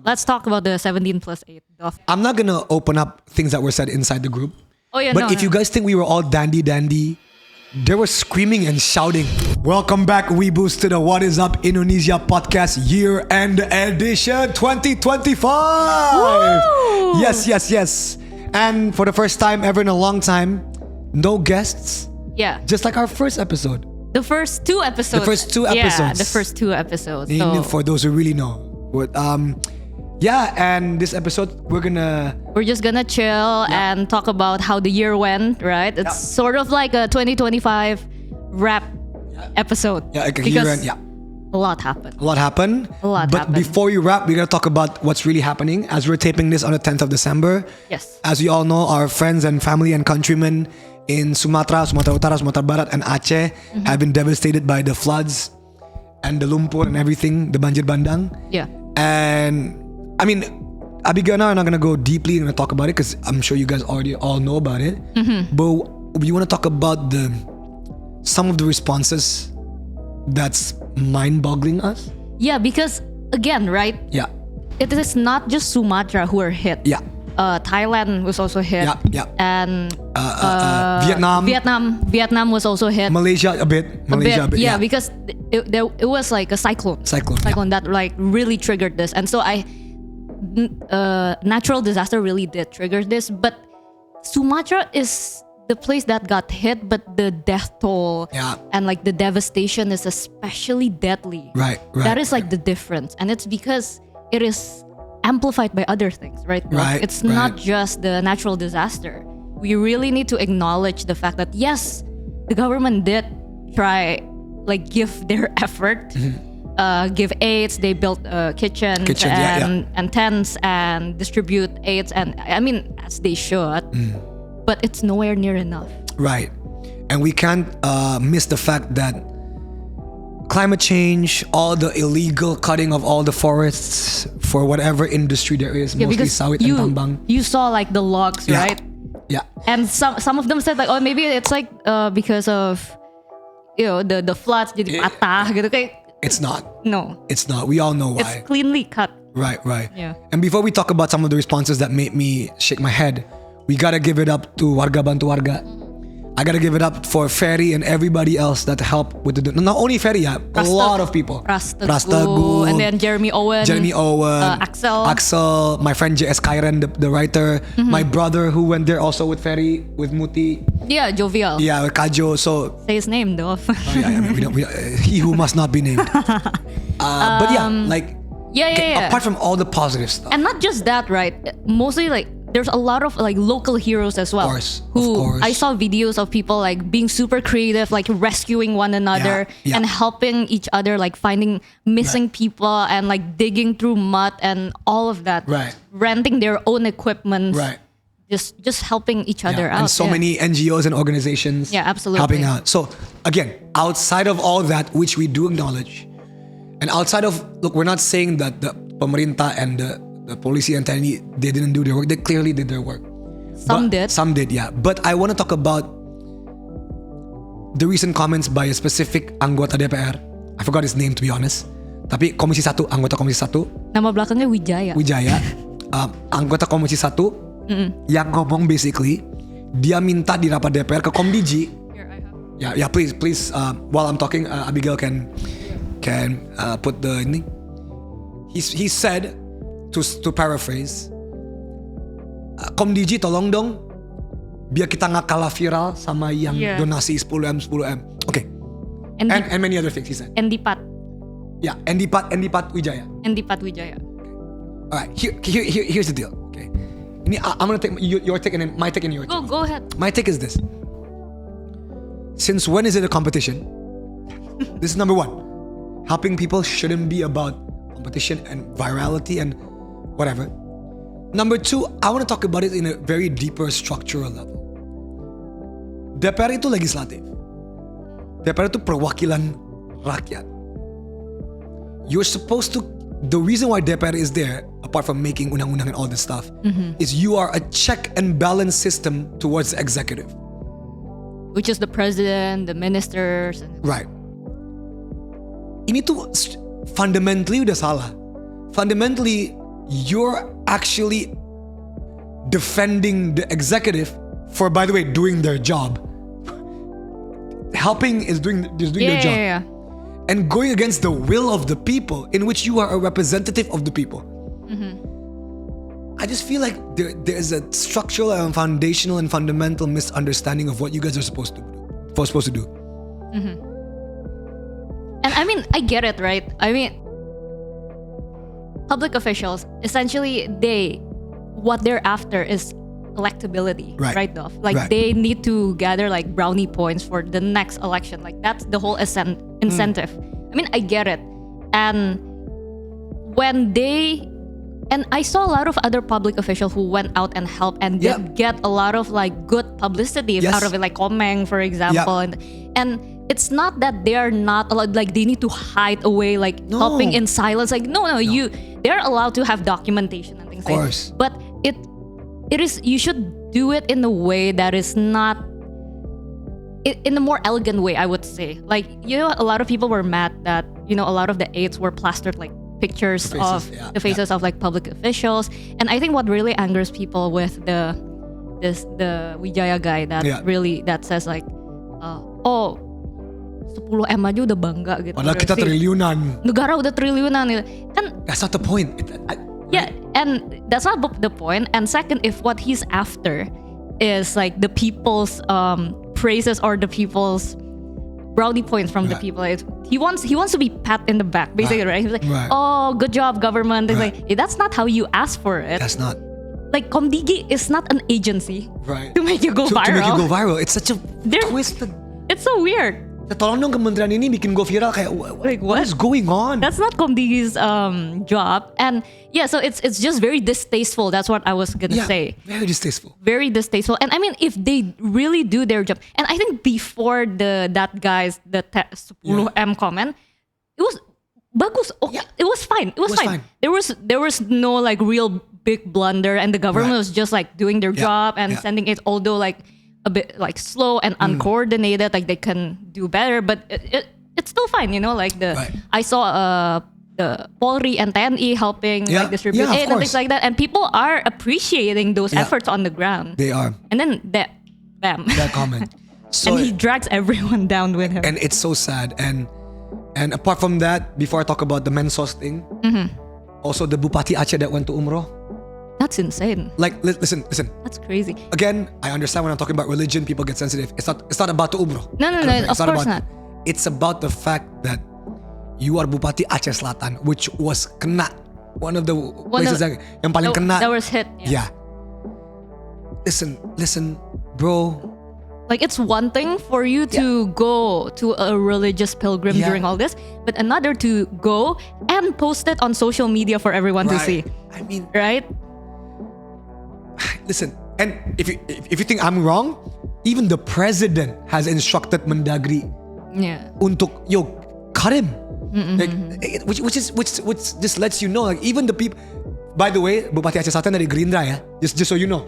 let's talk about the 17+8. I'm not gonna open up things that were said inside the group. Oh yeah, But if you guys think we were all dandy, they were screaming and shouting. Welcome back, Weeboos, to the What Is Up Indonesia podcast year-end edition 2025. Woo! Yes. And for the first time ever in a long time, no guests. Yeah. Just like our first episode. The first two episodes. Yeah, the first two episodes. So For those who really know. But, and this episode we're just gonna chill and talk about how the year went, right? It's sort of like a 2025 wrap episode. Yeah, like a because year-end, a lot happened. But before we wrap, we're gonna talk about what's really happening as we're taping this on the 10th of December. Yes. As we all know, our friends and family and countrymen in Sumatra Utara, Sumatra Barat, and Aceh have been devastated by the floods and the lumpur and everything, the banjir bandang. Yeah. And I mean, Abigail and I are not gonna go deeply and talk about it because I'm sure you guys already all know about it. But we want to talk about some of the responses that's mind-boggling us. Yeah, because again, right? Yeah. It is not just Sumatra who are hit. Yeah. Thailand was also hit. Yeah. And Vietnam Vietnam was also hit. Malaysia a bit. Yeah, because it was like a cyclone that like really triggered this. And so natural disaster really did trigger this. But Sumatra is the place that got hit, but the death toll and like the devastation is especially deadly. Right. That is like the difference. And it's because it is amplified by other things, right? It's not just the natural disaster. We really need to acknowledge the fact that yes, the government did try, like, give their effort, give aids. They built kitchens and tents and distribute aids, and I mean, as they should. But it's nowhere near enough. Right. And we can't miss the fact that climate change, all the illegal cutting of all the forests for whatever industry there is, mostly sawit and tambang. You saw like the logs, right? Yeah. And some of them said like, oh, maybe it's like because of the floods jadi patah gitu kayak. It's not. No. It's not. We all know why. It's cleanly cut. Right. Yeah. And before we talk about some of the responses that made me shake my head, we gotta give it up to Warga Bantu Warga. I gotta give it up for Ferry and everybody else that helped with not only Ferry, a lot of people. Rastagu, and then Jeremy Owen, Axel, my friend JS Kairen, the writer, my brother who went there also with Ferry, with Muti. Yeah, Jovial. Yeah, with Kajo. So say his name though. He who must not be named. But apart from all the positive stuff, and not just that, right? Mostly like. There's a lot of like local heroes as well. Of course. I saw videos of people like being super creative, like rescuing one another and helping each other, like finding missing people and like digging through mud and all of that. Right. Renting their own equipment. Right. Just helping each other out. And so many NGOs and organizations helping out. So again, outside of all that, which we do acknowledge, and outside of, look, we're not saying that the pemerintah and the police and TNI, they didn't do their work. They clearly did their work. Some did, yeah. But I want to talk about the recent comments by a specific anggota DPR. I forgot his name, to be honest. Tapi anggota Komisi 1. Nama belakangnya Wijaya. Anggota Komisi 1 yang ngomong basically, dia minta di rapat DPR ke Komdiji. Yeah, please. While I'm talking, Abigail can put the ini. He said, to paraphrase, Komdiji tolong dong biar kita nggak kalah viral sama yang donasi 10M. Okay. And many other things he said. Endipat. Yeah, Endipat Wijaya. Alright, here's the deal. Okay. I'm gonna take your take and my take and your take. Go ahead. My take is this. Since when is it a competition? This is number one. Helping people shouldn't be about competition and virality and whatever. Number two, I want to talk about it in a very deeper structural level. DPR itu legislatif. DPR itu perwakilan rakyat. You're supposed to, the reason why DPR is there, apart from making undang-undang and all this stuff, is you are a check and balance system towards the executive. Which is the president, the ministers. Right. Ini tuh fundamentally udah salah. Fundamentally, you're actually defending the executive for, by the way, doing their job. Helping is doing their job. Yeah. And going against the will of the people, in which you are a representative of the people. I just feel like there's a structural and foundational and fundamental misunderstanding of what you guys are supposed to do. And I mean, I get it, right? I mean, public officials, essentially, what they're after is electability, right off. Like they need to gather like brownie points for the next election. Like that's the whole incentive. I mean, I get it. And I saw a lot of other public officials who went out and helped and did get a lot of like good publicity out of it, like Komeng, for example. And it's not that they are not allowed, like they need to hide away, like helping in silence. Like no. They're allowed to have documentation and things like that. But it is, you should do it in a way that is not, in a more elegant way, I would say. Like, a lot of people were mad that, a lot of the aides were plastered like pictures of the faces of like public officials. And I think what really angers people with the Wijaya guy that says like, 10M aja udah bangga gitu. Padahal kita triliunan. Negara udah triliunan gitu. Kan that's not the point. And that's not the point. And second, if what he's after is like the people's praises or the people's brownie points from the people, he wants to be pat in the back, basically, right? He's like, oh, good job, government. It's like, that's not how you ask for it. That's not. Like, Komdigi is not an agency to make you go viral. To make you go viral. It's such a twisted. It's so weird. Tolong dong kementerian ini bikin go viral kayak what is going on? That's not Komdigi's job. And so it's just very distasteful. That's what I was gonna say. Very distasteful. Very distasteful. And I mean, if they really do their job, and I think before that guy's 10M comment, it was bagus. It was fine. It was fine. There was no like real big blunder, and the government was just like doing their job and sending it, although like a bit like slow and uncoordinated, like they can do better, but it's still fine, like I saw the Polri and TNI helping like distribute aid and things like that, and people are appreciating those efforts on the ground. They are. And then that comment. So and he drags everyone down with him. And it's so sad. And apart from that, before I talk about the Mensos thing, also the Bupati Aceh that went to Umroh. That's insane. Like, listen. That's crazy. Again, I understand when I'm talking about religion, people get sensitive. It's not about the umroh. No, of course not. It's about the fact that you are Bupati Aceh Selatan, which was kena. One of the places yang paling kena. That was hit. Yeah. Listen, bro. Like, it's one thing for you to go to a religious pilgrim during all this, but another to go and post it on social media for everyone to see. I mean, right? Listen, and if you think I'm wrong, even the president has instructed Mendagri untuk cut him. Like, which just lets you know, like, even the people. By the way, Bupati Aceh Selatan dari Gerindra ya. Just so you know.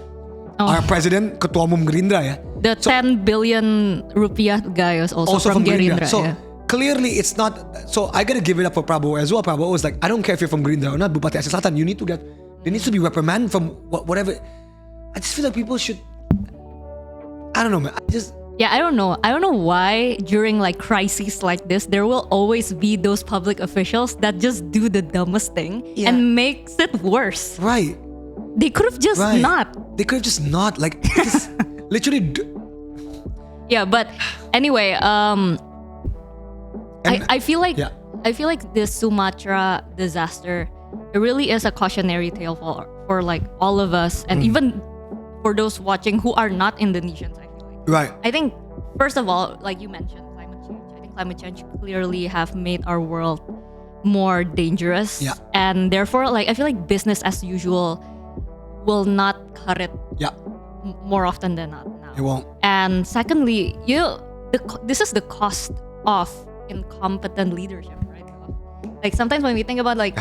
Our president, ketua umum Gerindra ya. The 10 billion rupiah guy is also from Gerindra. So clearly it's not. So I gotta give it up for Prabowo as well. Prabowo was like, I don't care if you're from Gerindra or not, Bupati Aceh Selatan, you need to get. There needs to be reprimand from whatever. I just feel like people should. I don't know, man. I don't know. I don't know why during like crises like this, there will always be those public officials that just do the dumbest thing and makes it worse. Right. They could have just not. They could have just not. Like, literally. Yeah, but anyway, I feel like this Sumatra disaster, it really is a cautionary tale for like all of us, and even for those watching who are not Indonesians. I feel like. Right. I think first of all, like you mentioned, climate change. I think climate change clearly have made our world more dangerous, and therefore, like I feel like business as usual will not cut it. More often than not now. It won't. And secondly, this is the cost of incompetent leadership, right? Like sometimes when we think about like,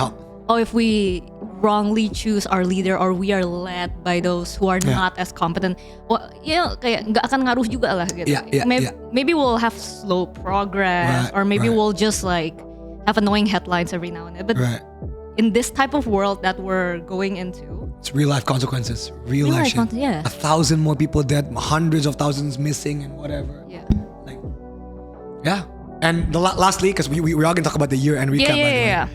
if we wrongly choose our leader or we are led by those who are not as competent, kayak nggak akan ngaruh juga lah gitu. Maybe we'll have slow progress, or maybe we'll just like have annoying headlines every now and then. But in this type of world that we're going into, it's real life consequences, real life shit. Yeah. 1,000 more people dead, hundreds of thousands missing, and whatever. Yeah. Like, yeah. And lastly, because we are gonna talk about the year-end recap. Yeah.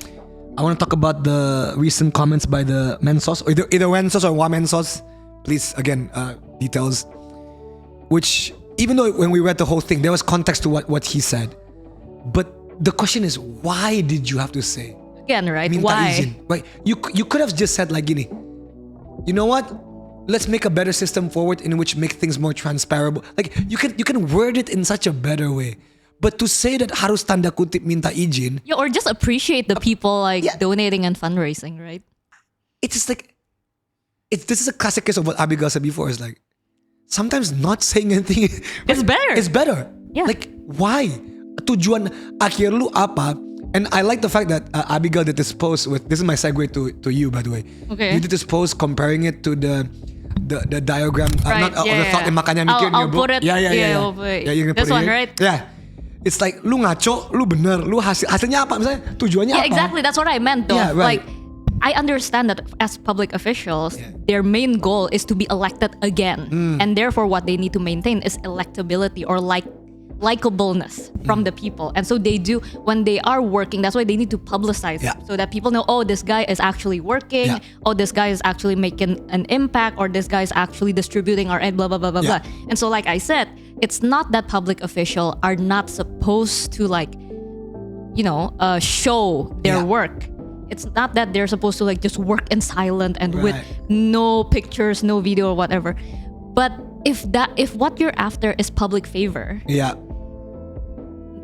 I want to talk about the recent comments by the Mensos, or either Wensos or Wamensos. Please, again, details. Which, even though when we read the whole thing, there was context to what he said. But the question is, why did you have to say? Again, right? Minta Why? izin, right? You could have just said like gini, you know what? Let's make a better system forward in which make things more transparent. Like you can word it in such a better way. But to say that harus tanda kutip minta izin, Yeah, or just appreciate the people donating and fundraising, right? it's just like this is a classic case of what Abigail said before. It's like sometimes not saying anything It's better. It's better. Yeah. Like why? Tujuan akhir lu apa? And I like the fact that Abigail did this post with. This is my segue to you, by the way. Okay. You did this post comparing it to the diagram, Right, the thought in makanya mikir in I'll your book. put it. Yeah. We'll put it. Yeah, you're gonna This put it one, here. right? Yeah. It's like lu ngaco, lu bener, lu hasilnya apa? Misalnya tujuannya Yeah, apa? exactly. That's what I meant, though. Yeah, right. Like, I understand that as public officials, their main goal is to be elected again, and therefore, what they need to maintain is electability or likableness from the people. And so they do when they are working. That's why they need to publicize it, so that people know, oh, this guy is actually working. Yeah. Oh, this guy is actually making an impact, or this guy is actually distributing our blah blah blah blah blah. And so, like I said, it's not that public officials are not supposed to show their work. It's not that they're supposed to just work in silent and with no pictures, no video or whatever. But if what you're after is public favor,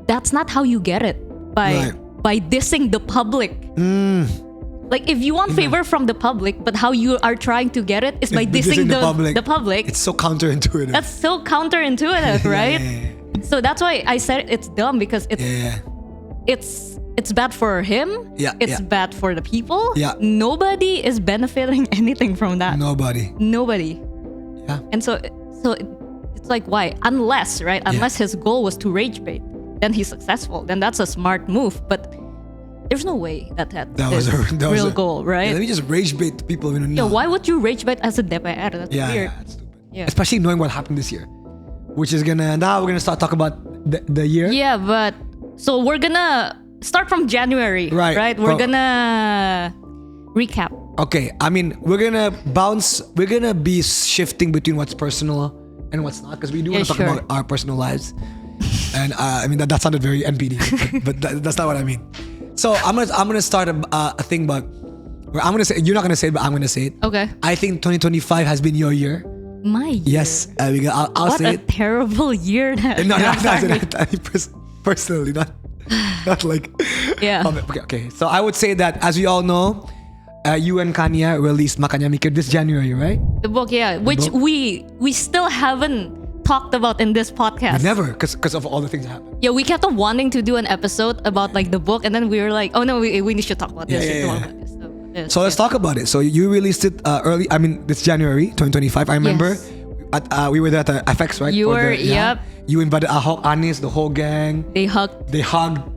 that's not how you get it by dissing the public. Like if you want favor from the public, but how you are trying to get it is by dissing the public. It's so counterintuitive. That's so counterintuitive, right? Yeah. So that's why I said it's dumb, because it's bad for him. It's bad for the people. Nobody is benefiting anything from that. Nobody. Yeah. And so it's like, why? Unless his goal was to rage bait, then he's successful. Then that's a smart move. But there's no way that was his real goal, right? Yeah, let me just rage bait people. Yeah, why would you rage bait as a DPR? That's weird. Yeah, that's stupid. Yeah. Especially knowing what happened this year, which is now we're gonna start talking about the year. Yeah, but so we're gonna start from January, right? We're gonna recap. Okay, I mean, we're gonna bounce. We're gonna be shifting between what's personal and what's not, because we do want to talk about our personal lives. And I mean that sounded very NPD, but that's not what I mean. So I'm gonna start a thing, but I'm gonna say, you're not gonna say it, but I'm gonna say it. Okay. I think 2025 has been your year. My year. Yes, I'll say it. What a terrible year that. No, personally, not like. Yeah. Okay. So I would say that, as we all know, you and Kanya released Makanya Mikir this January, right? The book, yeah, which we still haven't talked about in this podcast. Never, because of all the things that happened. Yeah, we kept on wanting to do an episode about the book, and then we were like, oh no, we need to talk about this. So let's talk about it. So you released it this January 2025. I remember we were there at the FX, right? You were, yep. You invited Ahok, Anis, the whole gang. They hugged.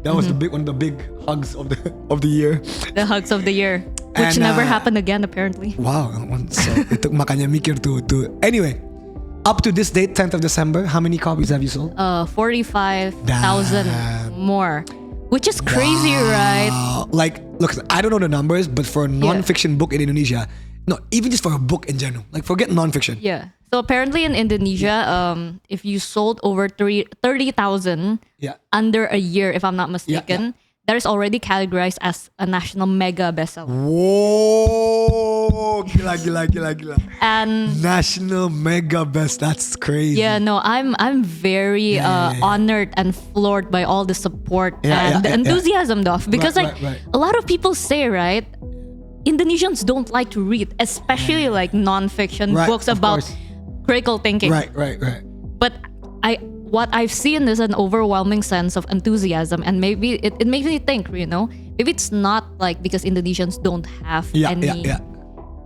That was one of the big hugs of the year. The hugs of the year, which never happened again, apparently. Wow. So it took Makanya Mikir to anyway. Up to this date, 10th of December, how many copies have you sold? 45,000 more, which is crazy, right? Like, look, I don't know the numbers, but for a non-fiction book in Indonesia, no, even just for a book in general, like forget non-fiction. Yeah. So apparently in Indonesia, if you sold over 30,000 under a year, if I'm not mistaken, that is already categorized as a national mega bestseller. Whoa! Gila. And national mega best. That's crazy. Yeah, no, I'm very honored and floored by all the support and the enthusiasm, though, because a lot of people say, right, Indonesians don't like to read, especially non-fiction books about critical thinking. Right. But what I've seen is an overwhelming sense of enthusiasm, and maybe it makes me think, maybe it's not because Indonesians don't have any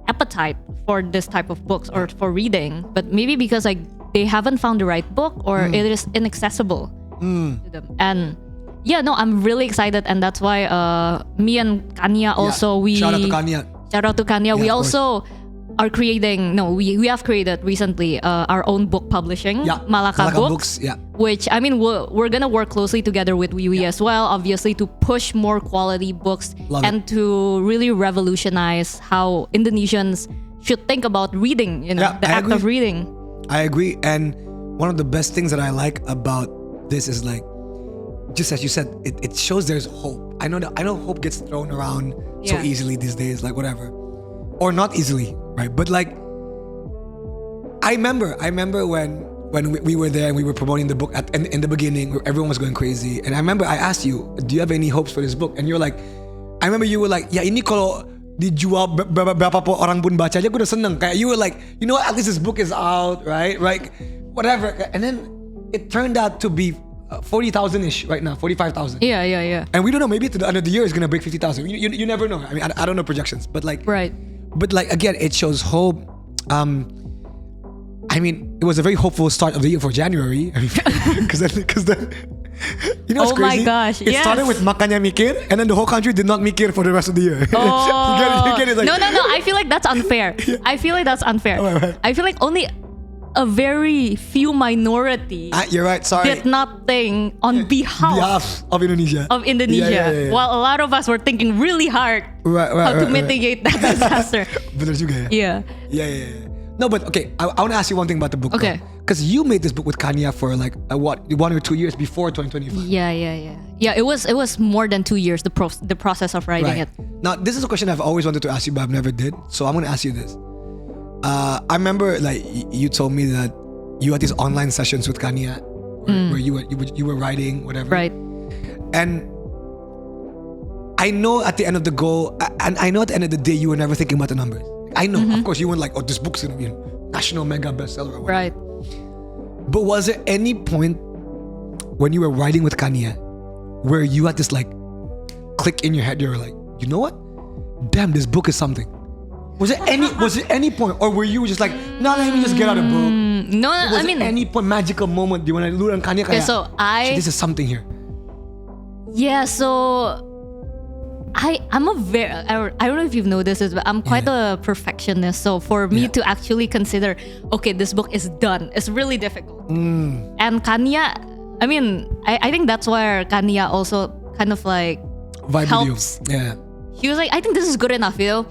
appetite for this type of books or for reading, but maybe because they haven't found the right book, or it is inaccessible to them. And yeah, no, I'm really excited, and that's why me and Kanya also Shout out to Kanya. Shout out to Kanya. We also are creating. No, we have created recently our own book publishing. Malaka Books. Which I mean, we're gonna work closely together with WIUI as well, obviously, to push more quality books to really revolutionize how Indonesians should think about reading. You know, the act of reading. I agree, and one of the best things that I like about this is like, just as you said, it shows there's hope. I know hope gets thrown around so easily these days, like whatever, or not easily, right? But like, I remember when we were there and we were promoting the book in the beginning, where everyone was going crazy, and I remember I asked you, do you have any hopes for this book? And you're like, I remember you were like, ya ini kalau dijual berapa orang pun baca aja, gue udah seneng. Kayak you were like, you know what, at least this book is out, right? Like, whatever. And then it turned out to be 40,000-ish right now, 45,000. Yeah. And we don't know, maybe to the end of the year it's gonna break 50,000. You never know. I mean, I don't know projections, but like, right. But like, again, it shows hope. I mean, it was a very hopeful start of the year for January. Because then, you know what's crazy? Oh my gosh, It started with makanya mikir, and then the whole country did not mikir for the rest of the year. Oh. you get it? Like, no. I feel like that's unfair. I feel like that's unfair. Right. I feel like only a very few minority you're right, sorry. did not think on behalf of Indonesia. Yeah. While a lot of us were thinking really hard how to mitigate that disaster. Bener juga ya? Yeah. No, but okay, I want to ask you one thing about the book. Okay. Because you made this book with Kanya for like 1 or 2 years before 2025. Yeah. It was more than 2 years, the process of writing it. Now, this is a question I've always wanted to ask you, but I've never did. So I'm going to ask you this. I remember like you told me that you had these online sessions with Kanya where you were writing, whatever. Right. And I know at the end of the goal, and I know at the end of the day, you were never thinking about the numbers. I know, of course, you weren't like, oh, this book's gonna be a national mega bestseller or whatever. Right. But was there any point when you were writing with Kanya where you had this like click in your head? You were like, you know what? Damn, this book is something. Was there any point, or were you just like, no, let me just get out a book? No, I mean, any point, magical moment? Do you want to lure Kanya? Okay, so this is something here. Yeah, so I'm a very, I don't know if you've noticed this, but I'm quite a perfectionist. So for me to actually consider, okay, this book is done, it's really difficult. And Kanya, I mean, I think that's where Kanya also kind of like helps. Yeah. He was like, I think this is good enough, you know?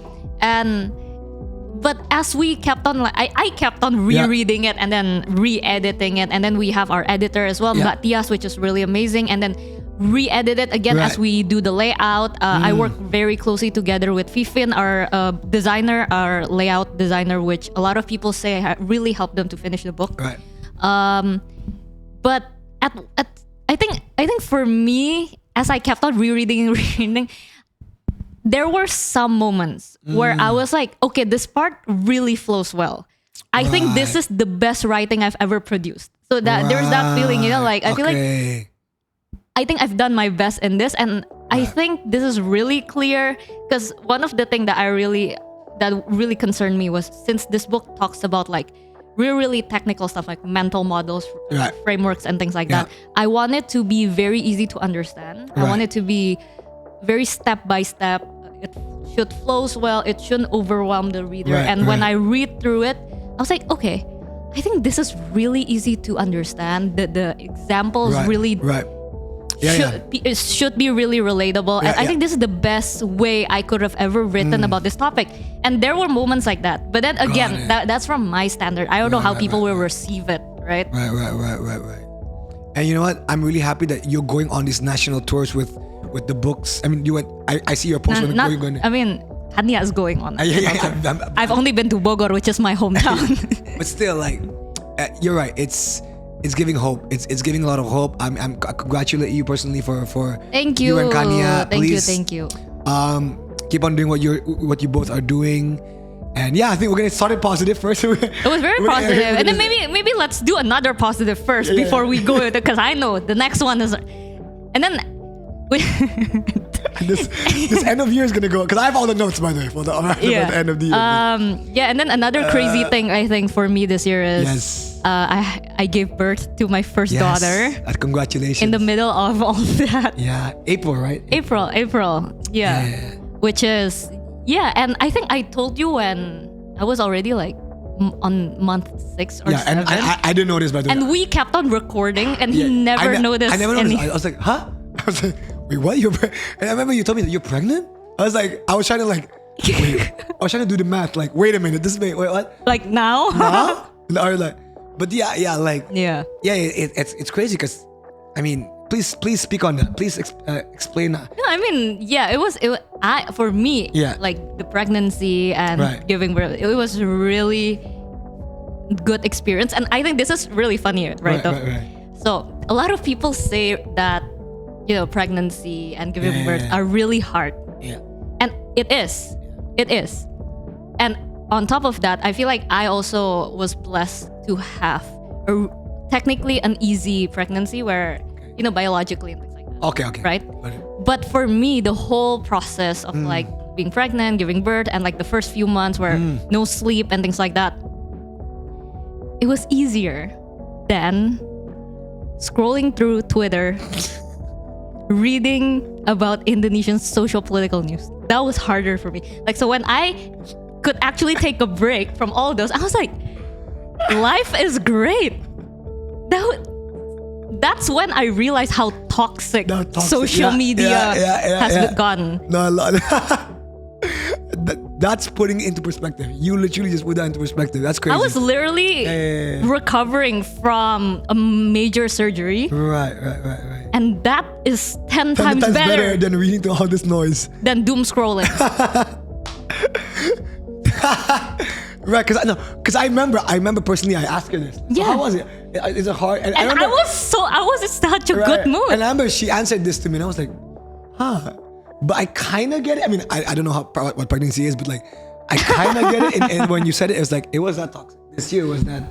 But as we kept on, like, I kept on rereading it and then re-editing it. And then we have our editor as well, Matias, which is really amazing. And then re-edit it again as we do the layout. I work very closely together with Fifin, our designer, our layout designer, which a lot of people say really helped them to finish the book. Right. But I think for me, as I kept on rereading and rereading, there were some moments where I was like, okay, this part really flows well. I think this is the best writing I've ever produced. So that there's that feeling, you know, like I feel like I think I've done my best in this, and I think this is really clear, because one of the things that really concerned me was, since this book talks about like really technical stuff like mental models, frameworks and things like that, I want it to be very easy to understand. I want it to be very step by step. It should flow well. It shouldn't overwhelm the reader. When I read through it, I was like, okay, I think this is really easy to understand. The examples really it should be really relatable. And I think this is the best way I could have ever written about this topic. And there were moments like that. But then again, that's from my standard. I don't know how people will receive it, right? Right. And you know what? I'm really happy that you're going on these national tours with the books. I mean, I see your post when you're going. I mean, Kanya is going on. I've only been to Bogor, which is my hometown. But still, like, you're right. It's giving hope. It's giving a lot of hope. I congratulate you personally for thank you and Kanya. Thank you. Keep on doing what you both are doing. And yeah, I think we're gonna start it positive first. It was very positive, and then maybe let's do another positive first before we go with it, because I know the next one is, and then this end of year is gonna go, because I have all the notes, by the way, for the end of the year. And then another crazy thing I think for me this year is I gave birth to my first daughter. Congratulations. In the middle of all that. Yeah, April, right? April. Yeah. Which is, and I think I told you when I was already like on month 6 or 7. And I didn't notice, by the way. And we kept on recording and he never noticed. I never noticed. I was like, huh? I was like, wait, what? And I remember you told me that you're pregnant? I was trying to like, wait, I was trying to do the math. Like, wait a minute, wait, what? Like now? Or like, but it's crazy because, I mean, please speak on that. Please explain that. No, I mean, it was for me, like the pregnancy and giving birth, it was really good experience. And I think this is really funny, right? So a lot of people say that, pregnancy and giving birth are really hard. Yeah. And it is. It is. And on top of that, I feel like I also was blessed to have technically an easy pregnancy where, biologically and things like that. Okay. Right? But for me, the whole process of like being pregnant, giving birth, and like the first few months where no sleep and things like that, it was easier than scrolling through Twitter, reading about Indonesian socio-political news. That was harder for me. Like, so when I could actually take a break from all those, I was like, life is great. That's when I realized how toxic social media has gotten. No, that's putting it into perspective. You literally just put that into perspective. That's crazy. I was literally recovering from a major surgery. Right. And that is 10 times better than reading to all this noise. Than doom scrolling. Right, because I remember personally I asked her this. So how was it? Is it hard? And I was in such a good mood. And I remember she answered this to me and I was like, but I kind of get it. I mean, I don't know what pregnancy is, but like, I kind of get it. And when you said it, it was like, it was that toxic. This year was that.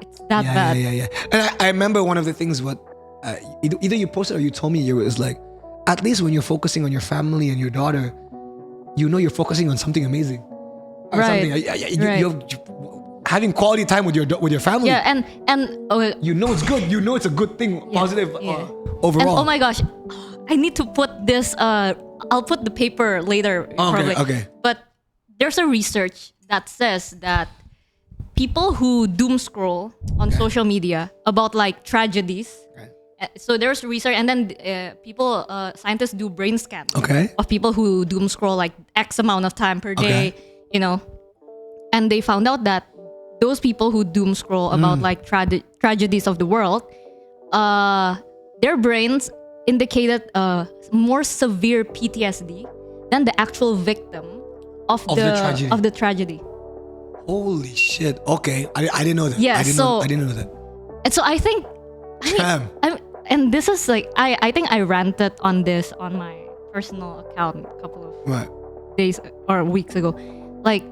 It's that bad. Yeah. And I remember one of the things either you posted or you told me, it was like, at least when you're focusing on your family and your daughter, you're focusing on something amazing. Or something. You're having quality time with your family. Yeah, and it's good. It's a good thing, positive overall. And oh my gosh, I need to put this. I'll put the paper later. Probably. Okay. But there's a research that says that people who doom scroll on social media about like tragedies. So there's research, and then scientists do brain scans of people who doom scroll like X amount of time per day. And they found out that those people who doom scroll about like tragedies of the world, their brains indicated more severe PTSD than the actual victim of the tragedy. Holy shit! Okay, I didn't know that. Yeah, I didn't know that. And so I think, and this is like I think I ranted on this on my personal account a couple of days or weeks ago. Like,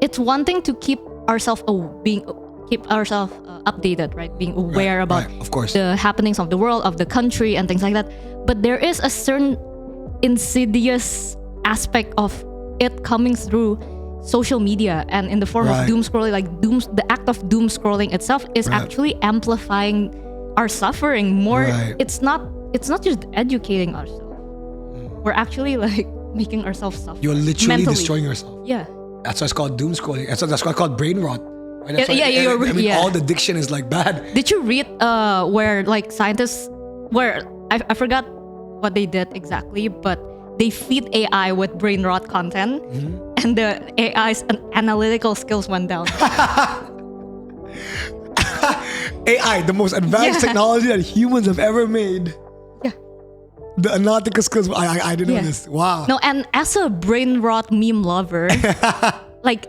it's one thing to keep ourselves updated, right? Being aware about of course, the happenings of the world, of the country, and things like that. But there is a certain insidious aspect of it coming through social media and in the form of doom scrolling. Like the act of doom scrolling itself is actually amplifying our suffering more. It's not just educating ourselves. We're actually like making ourselves suffer. You're literally mentally. destroying yourself. Yeah. That's why it's called doom scrolling. That's why it's called brain rot. Right? All the diction is like bad. Did you read where like scientists, I forgot what they did exactly, but they feed AI with brain rot content, and the AI's analytical skills went down. AI, the most advanced technology that humans have ever made. Yeah. The analytical skills, I didn't know this. Wow. No, and as a brain rot meme lover, like,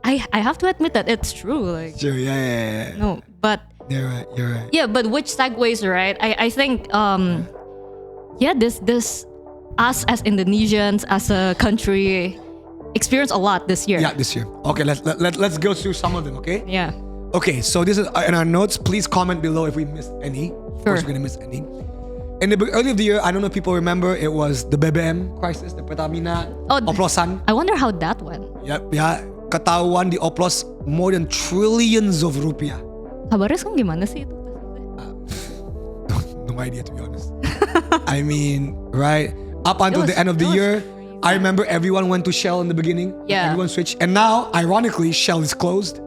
I have to admit that it's true. Like, sure, yeah. No, but you're right. Yeah, but which segues, right? I think, this us as Indonesians, as a country, experienced a lot this year. Yeah, this year. Okay, let's go through some of them. Okay. Yeah. Okay, so this is in our notes. Please comment below if we missed any. Of course, we're gonna miss any. In the early of the year, I don't know if people remember, it was the BBM crisis, the Pertamina oplosan. I wonder how that went. Yep, yeah. Ketahuan di oplos more than trillions of rupiah. Kabarnya sekarang gimana sih itu? No idea, to be honest. I mean, right? Up until the end of the year, I remember everyone went to Shell in the beginning. Yeah. Everyone switched. And now, ironically, Shell is closed.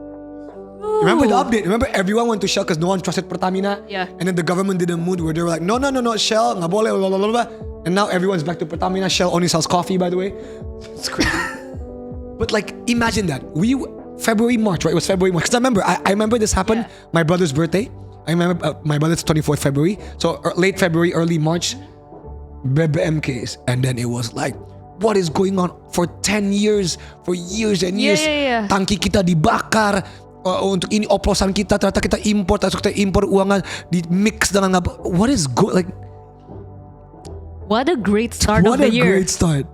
Remember the update? Remember everyone went to Shell because no one trusted Pertamina? Yeah. And then the government did a mood where they were like, no, Shell, nggak boleh, blah, blah, blah, blah. And now everyone's back to Pertamina. Shell only sells coffee, by the way. It's crazy. But like, imagine that. February, March, right? It was February, March. Because I remember this happened, my brother's birthday. I remember my brother's 24th February. So late February, early March, BBM case. And then it was like, what is going on for 10 years, for years and years. Yeah. Tangki kita dibakar. Untuk ini oplosan kita, ternyata kita impor uangnya di mix dengan what is good, like what a great start of the year. What a great start.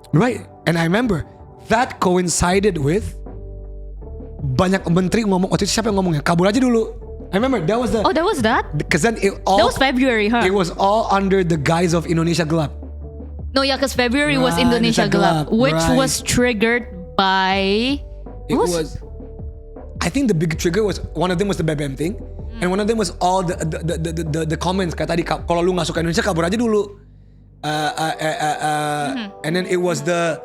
Right. And I remember that coincided with banyak menteri ngomong, waktu itu siapa yang ngomongnya? Kabur aja dulu. I remember that was that was that? Because then that was February, huh? It was all under the guise of Indonesia Gelap. No, yeah, because February was Indonesia Gelap, which was triggered by I think the big trigger was, one of them was the BBM thing, and one of them was all the comments kayak tadi, kalau lu nggak suka Indonesia kabur aja dulu. And then it was the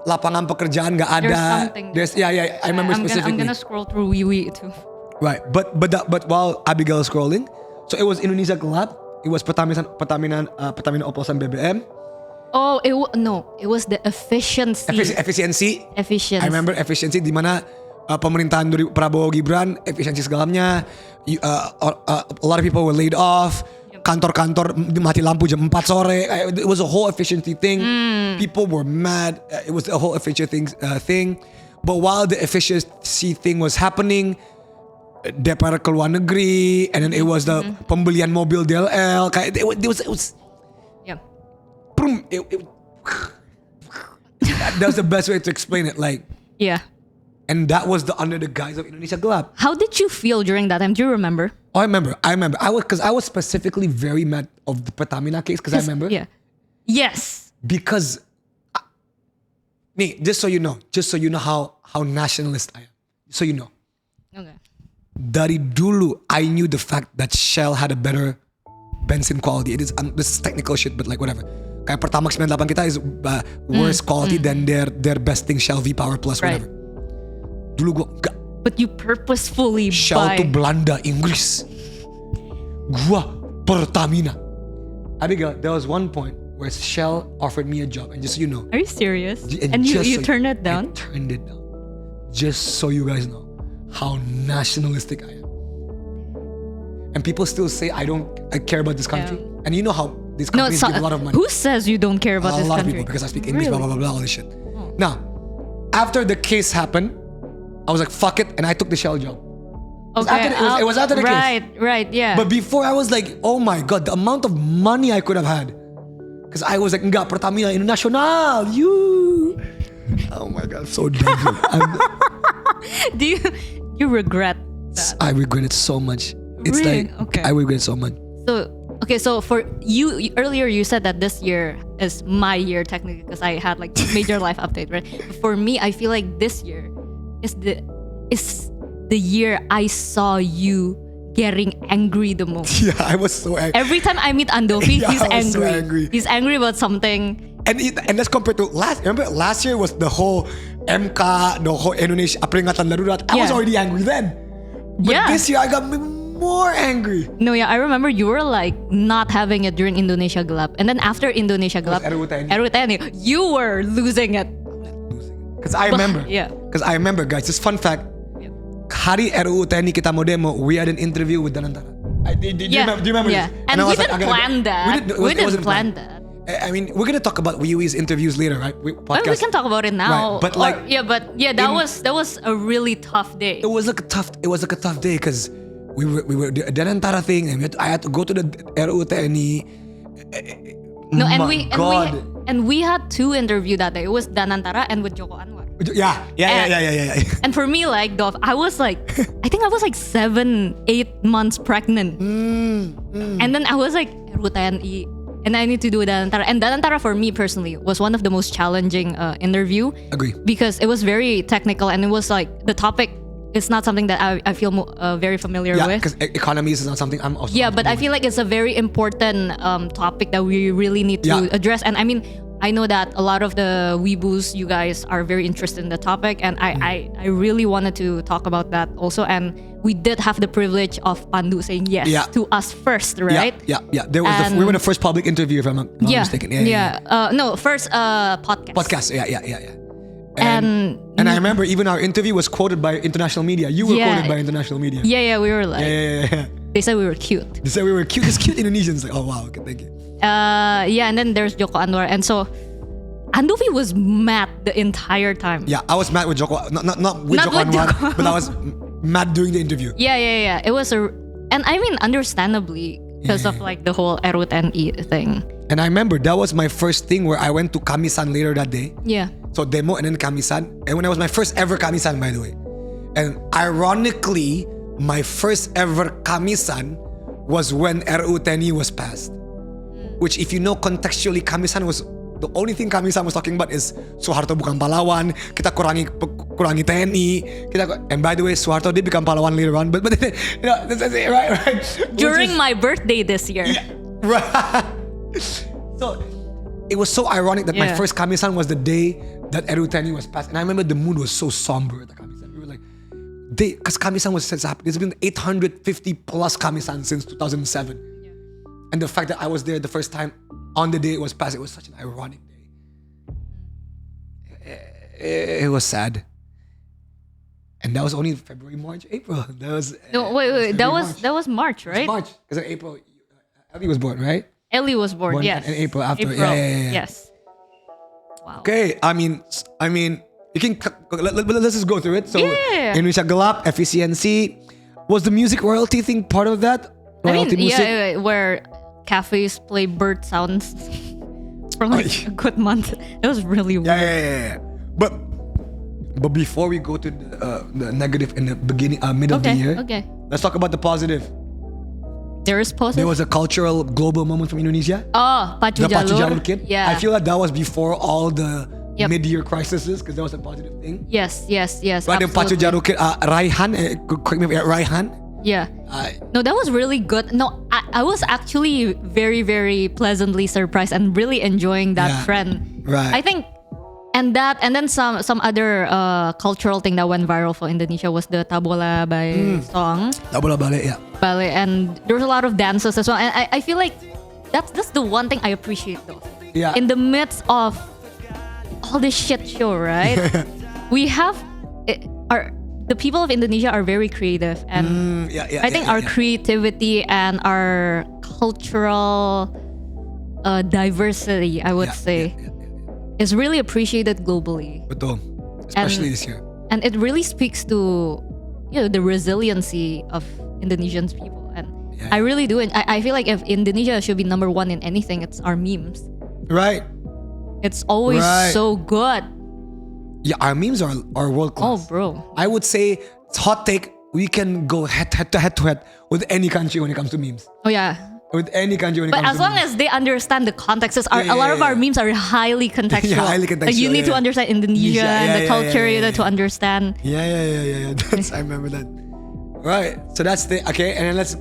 lapangan pekerjaan nggak ada. There's I remember specifically. I'm gonna scroll through WIUI too. Right, but while Abigail is scrolling, so it was Indonesia Gelap, it was Pertamina Oplosan BBM. Oh, it was the efficiency. Efficiency. Efficiency. I remember efficiency di mana pemerintahan dari Prabowo Gibran, efisiensi segalanya. A lot of people were laid off. Kantor-kantor mati lampu jam 4 sore. It was a whole efficiency thing. People were mad. It was a whole efficiency thing. But while the efficiency thing was happening, DPR ke luar negeri, and then it was the pembelian mobil DLL. It was yeah. That was the best way to explain it. Like, yeah. And that was under the guise of Indonesia Gelap. How did you feel during that time? Do you remember? Oh, I remember. I was specifically very mad of the Pertamina case because I remember. Yeah. Yes. Because, just so you know how nationalist I am. So you know. Okay. Dari dulu, I knew the fact that Shell had a better bensin quality. It is this is technical shit, but like whatever. Kayak Pertamax 98 kita is worse quality than their best thing, Shell V Power Plus, whatever. Dulu gue enggak. But you purposefully Shell tuh Belanda, Inggris. Gua Pertamina. Abigail, there was one point where Shell offered me a job, and just so you know. Are you serious? And you turned it down? I turned it down. Just so you guys know how nationalistic I am. And people still say I care about this country. Yeah. And you know how these companies give a lot of money. Who says you don't care about this country? A lot of people, because I speak English, blah, blah, blah, all this shit. Now, after the case happened, I was like, fuck it, and I took the Shell job. Okay, it was after the case. Right, yeah. But before, I was like, oh my god, the amount of money I could have had. Because I was like, enggak, Pertamina International, you. Oh my god, so dumb. Do you regret that? I regret it so much. It's really? like, okay. I regret it so much. So for you, earlier you said that this year is my year technically because I had like major life update, right? But for me, I feel like this year is the year I saw you getting angry the most. Yeah, I was so angry. Every time I meet Andovi, he's angry. So angry. He's angry about something. And let's compare to last year was the whole MK, the whole Indonesia peringatan darurat. I was already angry then. But this year I got more angry. No, yeah, I remember you were like not having it during Indonesia Gelap. And then after Indonesia Gelap, RUTNI, you were losing it. Because I remember. Because I remember, guys, this fun fact. Hari RUTNI kita mau demo, we had an interview with Danantara. Do you remember this? And we didn't plan that. We didn't plan that. I mean, we're gonna talk about WIUI's interviews later, right? We can talk about it now. Right. But that was a really tough day. It was like a tough day because we were the Danantara thing, and I had to go to the RUTNI. No, and we had two interviews that day. It was Danantara and with Joko Anwar. Yeah. And for me, like Dov, I was like, I think I was like 7-8 months pregnant, and then I was like RUTNI. And I need to do Danantara. And Danantara for me personally was one of the most challenging interview. Agree. Because it was very technical and it was like the topic it's not something that I feel very familiar with. Yeah, because economies is not something I'm also. Yeah, but I feel like it's a very important topic that we really need to address. And I mean, I know that a lot of the weeboos, you guys are very interested in the topic, and I really wanted to talk about that also. And we did have the privilege of Pandu saying yes to us first, right? Yeah. There was we were the first public interview, if I'm not mistaken. No, first podcast. Podcast. Yeah. And I remember even our interview was quoted by international media. You were quoted by international media. Yeah, we were like. Yeah. They said we were cute. They said we were cute. This cute Indonesians. Like, oh wow, okay, thank you. And then there's Joko Anwar, and so Andovi was mad the entire time. Yeah, I was mad with Joko, not with Joko Anwar, but I was mad during the interview. Yeah. It was and I mean understandably because of like the whole Erut and E thing. And I remember that was my first thing where I went to Kamisan later that day. Yeah. So demo and then Kamisan, and when I was my first ever Kamisan, by the way, and ironically, my first ever Kamisan was when RUU 10E was passed. Which, if you know contextually, Kamisan was the only thing Kamisan was talking about is Soeharto bukan pahlawan, kita kurangi TNI, and by the way, Soeharto did become pahlawan later on, but you know, that's it, right? During my birthday this year. Yeah, right. So it was so ironic that my first Kamisan was the day that RUU 10E was passed, and I remember the mood was so somber at the Kamisan. We were like, because Kamisan was happening. There's been 850 plus Kamisan since 2007. And the fact that I was there the first time on the day it was passed, it was such an ironic day. It was sad. And that was only February, March, April. That was wait. That was March, right? March. Because in April, Ellie was born, right? Ellie was born, yes. In April after. April. Yeah. Yes. Wow. Okay, I mean, you can let's just go through it. So Indonesia Gelap, efficiency. Was the music royalty thing part of that? Royalty music? Where cafes play bird sounds for like a good month. It was really weird. Yeah. But before we go to the negative in the beginning, middle of the year, let's talk about the positive. There is positive. There was a cultural global moment from Indonesia. Oh, Pacu Jalur Kid. Yeah. I feel like that was before all the mid-year crises, because that was a positive thing. Yes. But then Pacu Jalur Kid, Raihan, correct me, Raihan. Yeah. No, that was really good. No, I was actually very, very pleasantly surprised and really enjoying that trend. Right. I think, and then some other cultural thing that went viral for Indonesia was the Tabola Bale song. Tabola Bale, yeah. Bale, and there's a lot of dances as well. And I feel like that's the one thing I appreciate though. Yeah. In the midst of all this shit show, right? We have the people of Indonesia are very creative, and I think our creativity and our cultural diversity, I would say, is really appreciated globally. Betul. Especially this year. And it really speaks to the resiliency of Indonesian people. And I really do. And I feel like if Indonesia should be number one in anything, it's our memes. Right. It's always so good. Yeah, our memes are world class. Oh, bro. I would say, it's hot take, we can go head to head with any country when it comes to memes. Oh, yeah. With any country when it comes to memes. But as long as they understand the context, a lot of our memes are highly contextual. Highly contextual. Like you need to understand Indonesia and the culture to understand. Yeah. I remember that. Right. So that's the okay. And then let's.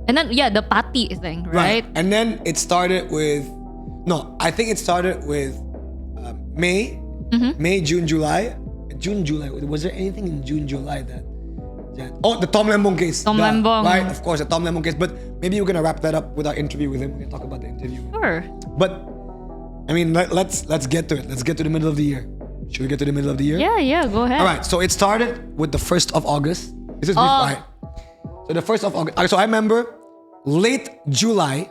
And then the Pati thing, right? And then it started with. No, I think it started with May. Mm-hmm. May, June, July. Was there anything in June, July that? Oh, the Tom Lembong case. Tom Lembong. Right, of course, the Tom Lembong case. But maybe we're gonna wrap that up with our interview with him. We can talk about the interview. Sure. But I mean, let's get to it. Let's get to the middle of the year. Should we get to the middle of the year? Yeah. Go ahead. All right. So it started with the 1st of August. This is right. So the 1st of August. So I remember late July.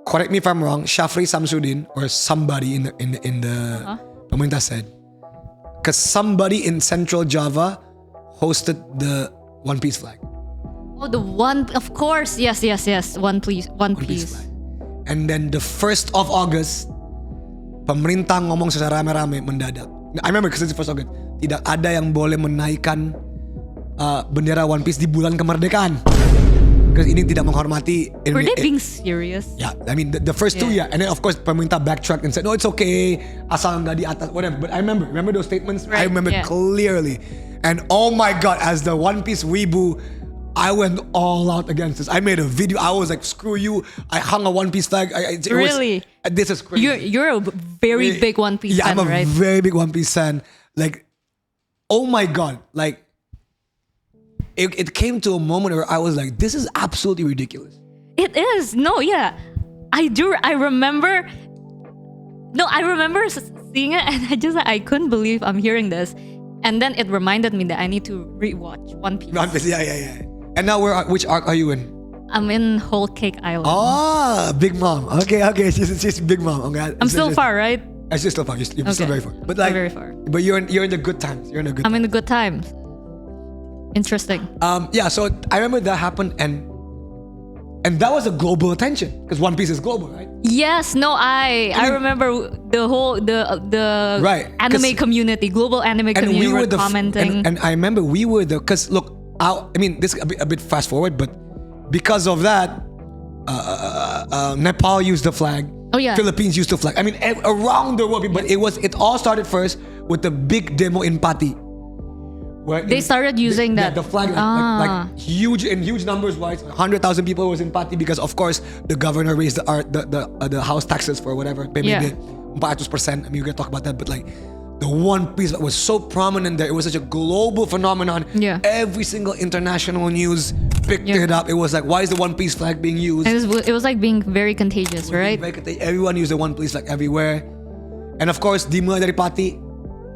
Correct me if I'm wrong. Shafri Samsudin or somebody in the Pemerintah said, because somebody in Central Java hosted the One Piece flag. Oh, the one, of course. Yes. One Piece flag. And then the 1st of August, pemerintah ngomong secara rame-rame mendadak. I remember because it's the 1st of August. Tidak ada yang boleh menaikkan bendera One Piece di bulan kemerdekaan. Because ini tidak menghormati. Were they being serious? Yeah, I mean the first two, and then of course pemerintah backtracked and said, no, it's okay, asal nggak di atas, whatever. But I remember those statements. Right, I remember clearly. And oh my God, as the One Piece weeboo, I went all out against this. I made a video. I was like, screw you. I hung a One Piece flag. Really? This is crazy. You're a very big One Piece fan, I'm a right? very big One Piece fan. Like, oh my God. Like, it came to a moment where I was like, this is absolutely ridiculous. It is. No, yeah. I do. I remember seeing it and I couldn't believe I'm hearing this. And then it reminded me that I need to rewatch One Piece. One Piece, yeah. And now which arc are you in? I'm in Whole Cake Island. Oh, Big Mom. Okay. She's Big Mom. Okay. I'm still far, right? I'm still far. You're still very far. But like, very far. But you're in the good times. You're in the good. I'm in the good times. Interesting. Yeah. So I remember that happened, and that was a global attention because One Piece is global, right? Yes. No. I remember the whole the right. anime community, global anime community, were commenting. And I remember we were because look, I mean this is a bit fast forward, but because of that, Nepal used the flag. Oh yeah. Philippines used the flag. I mean around the world, but it all started first with the big demo in Pati. They started using that. The flag, like huge numbers wise, 100,000 people was in Pati because of course the governor raised the house taxes for whatever, maybe 400%. I mean, we're gonna talk about that, but like the One Piece was so prominent there. It was such a global phenomenon. Yeah. Every single international news picked it up. It was like, why is the One Piece flag being used? It was like being very contagious, right? Everyone used the One Piece flag everywhere, and of course, dimulai dari Pati.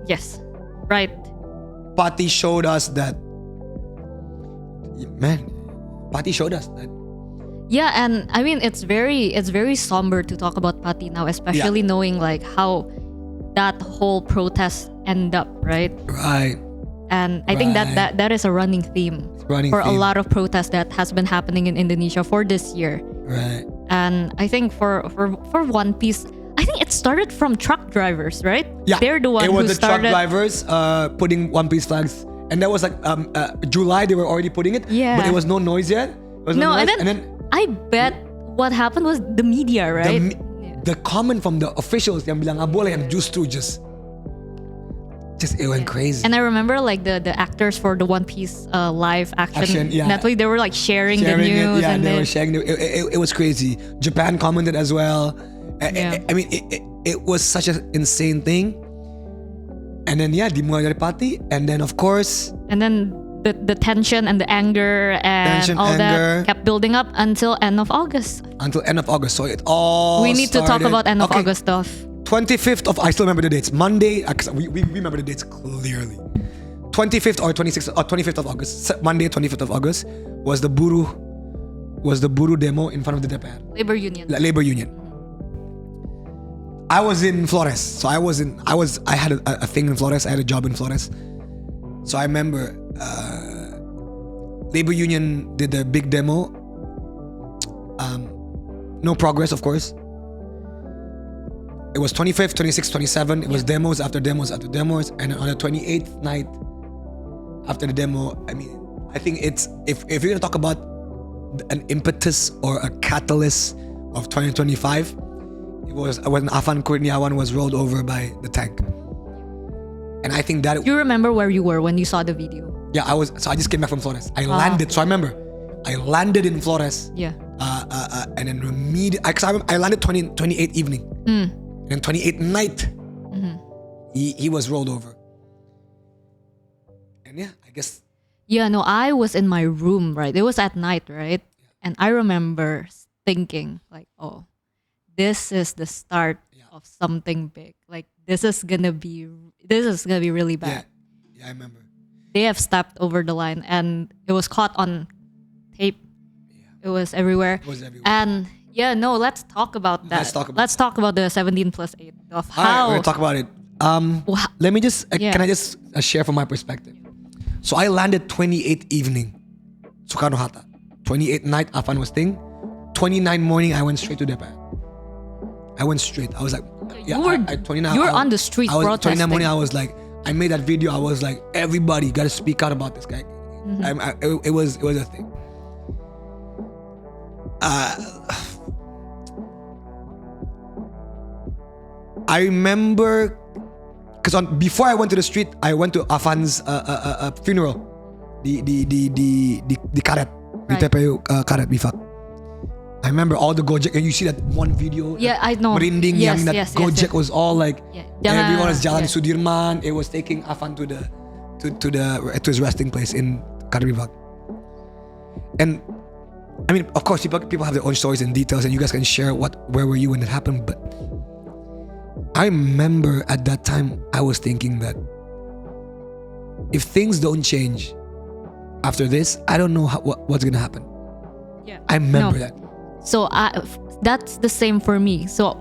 Yes, right. Pati showed us that, man. Pati showed us that. Yeah, and I mean it's very somber to talk about Pati now, especially knowing like how that whole protest ended up, right? Right. And I think that is a running theme for a lot of protests that has been happening in Indonesia for this year. Right. And I think for One Piece, I think it started from truck drivers, right? Yeah, they're the one who started. It was the truck drivers putting One Piece flags, and that was like July. They were already putting it, but it was no noise yet. And then I bet what happened was the media, right? The comment from the officials, yang bilang nga boleh, and just it went crazy. And I remember like the actors for the One Piece live action Netflix, they were like sharing the news. They were sharing it was crazy. Japan commented as well. I mean, it was such an insane thing. And then dimulai dari Pati, and then of course, and then the tension and the anger and all that kept building up until end of August. So it all we need to talk about end of August stuff. 25th of, I still remember the dates. Monday, we remember the dates clearly. 25th or 26th or 25th of August. Monday, 25th of August was the Buru demo in front of the Japan Labor Union. Labor Union. I was in Flores, so I had a thing in Flores. I had a job in Flores, so I remember Labor Union did the big demo. No progress, of course. It was 25th, 26th, 27th. It was demos after demos after demos, and on the 28th night after the demo, I mean, I think it's if you're gonna talk about an impetus or a catalyst of 2025. It was when Afan Kurniawan was rolled over by the tank. And I think that... You remember where you were when you saw the video? Yeah, I just came back from Flores. I landed, so I remember. I landed in Flores. Yeah. And then immediately... I landed 28th evening. And then 28th night, he was rolled over. And yeah, I guess... Yeah, no, I was in my room, right? It was at night, right? And I remember thinking like, oh, this is the start of something big. Like this is gonna be really bad. Yeah, I remember. They have stepped over the line, and it was caught on tape. Yeah. It was everywhere. And let's talk about that. Let's talk about the 17+8 of how. Alright, we're gonna talk about it. Let me just can I just share from my perspective? So I landed 28th evening, Soekarno-Hatta. 28th night, Afan was thing. 29th morning, I went straight to Japan. I went straight. I was like, you were on the street protesting. 29th morning, I was like, I made that video. I was like, everybody got to speak out about this guy. It was a thing. I remember, because before I went to the street, I went to Afan's funeral. The karet. Right. Di TPU karet bifak. I remember all the Gojek, and you see that one video. Yeah, I know. Merinding Yes, yang that yes, Gojek yes. was all like, everyone is Jalan yeah. Sudirman. It was taking Afan to his resting place in Karet Bifak. And I mean, of course, people have their own stories and details, and you guys can share where were you when it happened. But I remember at that time, I was thinking that if things don't change after this, I don't know what's gonna happen. Yeah. I remember that. So that's the same for me. So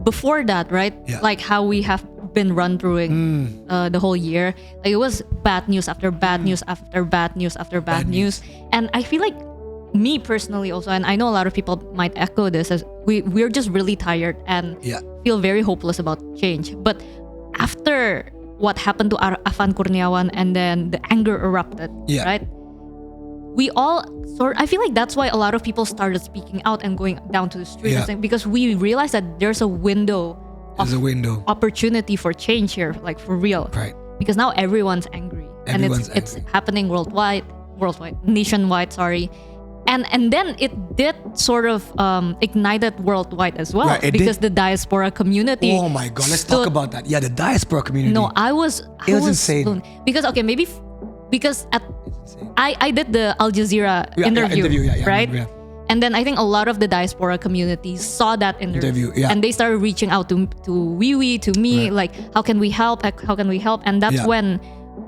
before that, right? Yeah. Like how we have been run through the whole year. Like it was bad news after bad news after bad news after bad news. And I feel like me personally also, and I know a lot of people might echo this, as we're just really tired and feel very hopeless about change. But after what happened to Afan Kurniawan and then the anger erupted, right? We all I feel like that's why a lot of people started speaking out and going down to the street because we realized that there's a window of opportunity for change here, like for real. Right. Because now everyone's angry. It's happening nationwide, sorry. And then it did sort of ignited worldwide as well, right, because the diaspora community. Oh my God, let's talk about that. Yeah, the diaspora community. No, it was insane. Because because I did the Al Jazeera interview, right? Yeah. And then I think a lot of the diaspora communities saw that interview and they started reaching out to WIUI, to me, like, how can we help? And that's when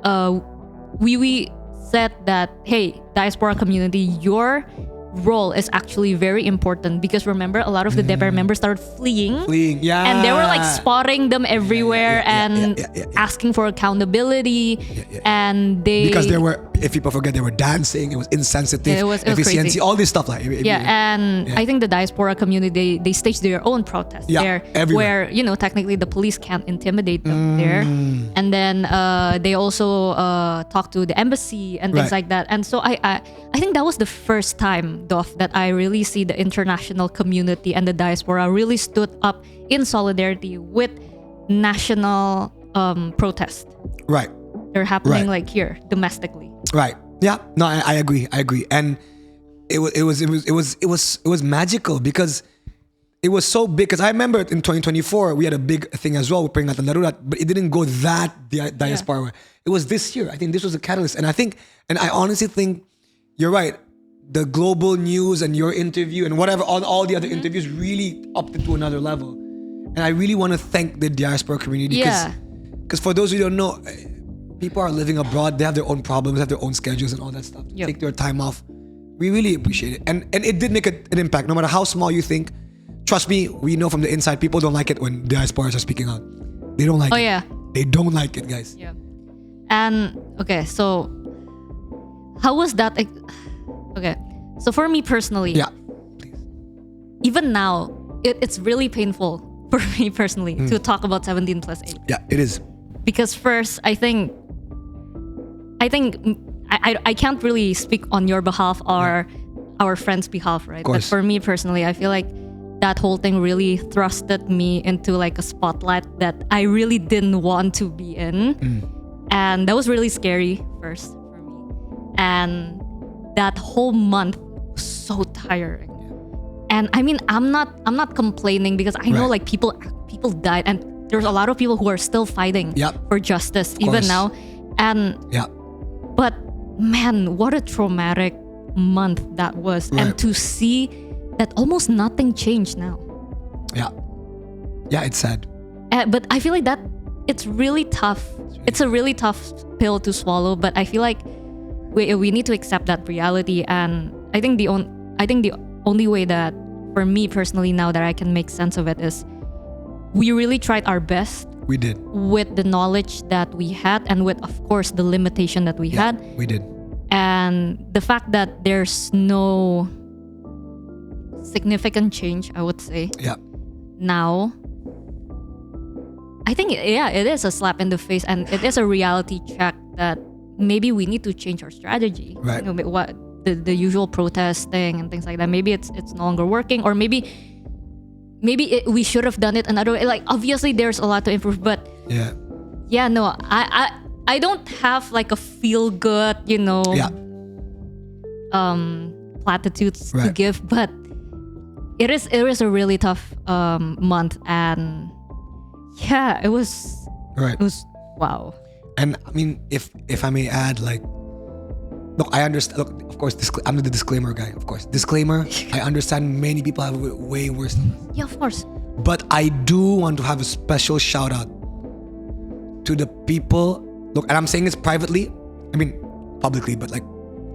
WIUI said that, hey, diaspora community, your role is actually very important, because remember, a lot of the DPR members started fleeing, and they were like spotting them everywhere and asking for accountability, and because they were, if people forget, they were dancing, it was insensitive, it was efficiency, crazy. all this stuff, like I think the diaspora community, they staged their own protest there, everywhere. Where technically the police can't intimidate them there, and then they also talked to the embassy and things like that. And so I think that was the first time, Dov, that I really see the international community and the diaspora really stood up in solidarity with national protests. Right. They're happening like here domestically. Right. Yeah. No, I agree. And it was magical, because it was so big. Because I remember in 2024 we had a big thing as well with Peringatan Darurat, but it didn't go that diaspora way. It was this year. I think this was a catalyst, and I honestly think you're right. The global news and your interview and whatever, all the other interviews really upped it to another level. And I really want to thank the diaspora community, because for those who don't know, people are living abroad, they have their own problems, have their own schedules and all that stuff. Take their time off. We really appreciate it. And it did make an impact, no matter how small you think. Trust me, we know from the inside, people don't like it when diasporas are speaking out. They don't like it. They don't like it, guys. Yeah. And okay, so how was that? Okay, so for me personally, even now, it's really painful for me personally to talk about 17+8. Yeah, it is. Because first, I think I can't really speak on your behalf or our friends' behalf, right? But for me personally, I feel like that whole thing really thrusted me into like a spotlight that I really didn't want to be in. And that was really scary first for me. And that whole month was so tiring. And I mean, I'm not complaining, because I know like people died, and there's a lot of people who are still fighting for justice even now. And but man, what a traumatic month that was. And to see that almost nothing changed now. Yeah, it's sad. But I feel like that it's really tough. It's a really tough pill to swallow, but I feel like we need to accept that reality. And I think the only way that, for me personally now, that I can make sense of it is we really tried our best. We did. With the knowledge that we had, and with, of course, the limitation that we had. We did. And the fact that there's no significant change, I would say. Now, I think it is a slap in the face, and it is a reality check that maybe we need to change our strategy. Right. What the usual protesting and things like that. Maybe it's no longer working, or maybe we should have done it another way. Like, obviously there's a lot to improve, but Yeah, no, I don't have like a feel good, platitudes to give, but it is a really tough month, and yeah, it was wow. And I mean, if I may add, like, look, I understand. Look, of course, I'm the disclaimer guy. Of course, disclaimer. I understand many people have it way worse than us. Yeah, of course. But I do want to have a special shout out to the people. Look, and I'm saying this privately. I mean, publicly, but like,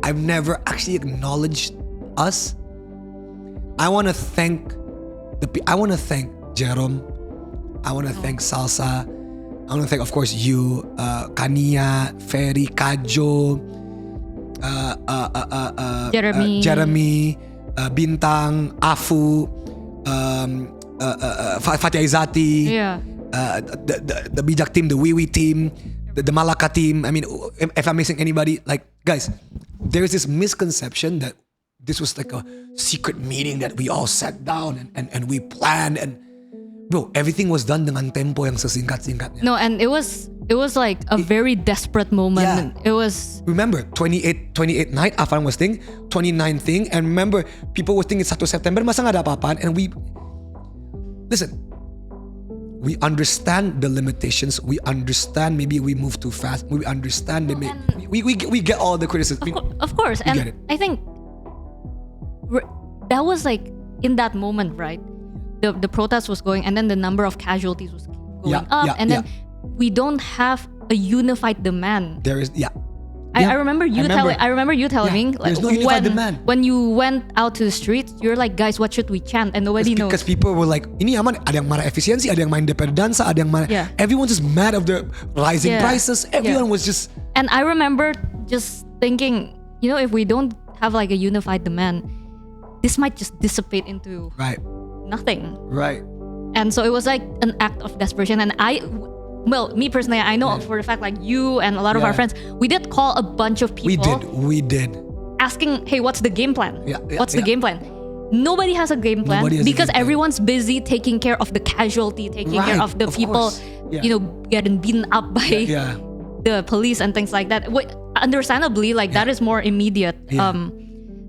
I've never actually acknowledged us. I want to thank Jerome. I want to thank Salsa. I want to thank, of course, you, Kania, Ferry, Kajo, Jeremy, Bintang, Afu, Fatih Aizati, the Bijak team, the WIUI team, the Malacca team. I mean, if I'm missing anybody, like, guys, there's this misconception that this was like a secret meeting that we all sat down and we planned, and bro, everything was done dengan tempo yang sesingkat-singkatnya. No, and it was like a very desperate moment. Yeah. It was, remember 28 night Afan was thing, 29 thing, and remember people were thinking it's 1 September masa nggak ada apa-apaan, and we understand the limitations. We understand maybe we move too fast. We understand we get all the criticism. Of course, and I think that was like in that moment, right? The protest was going, and then the number of casualties was going up, and then we don't have a unified demand. There is I remember you telling me, like, there's no unified demand. When you went out to the streets, you're like, guys, what should we chant? And nobody knows. Because people were like, ini aman, ada yang marah efisiensi, ada yang main DPR dansa, ada yang marah. Yeah. Everyone's just mad of the rising prices. Everyone was just. And I remember just thinking, if we don't have like a unified demand, this might just dissipate into nothing. Right. And so it was like an act of desperation. And me personally, I know for the fact, like, you and a lot of our friends, we did call a bunch of people. We did. Asking, hey, what's the game plan? What's the game plan? Nobody has a game plan because everyone's busy taking care of the casualty, taking care of the people, getting beaten up by the police and things like that. Understandably, like, that is more immediate.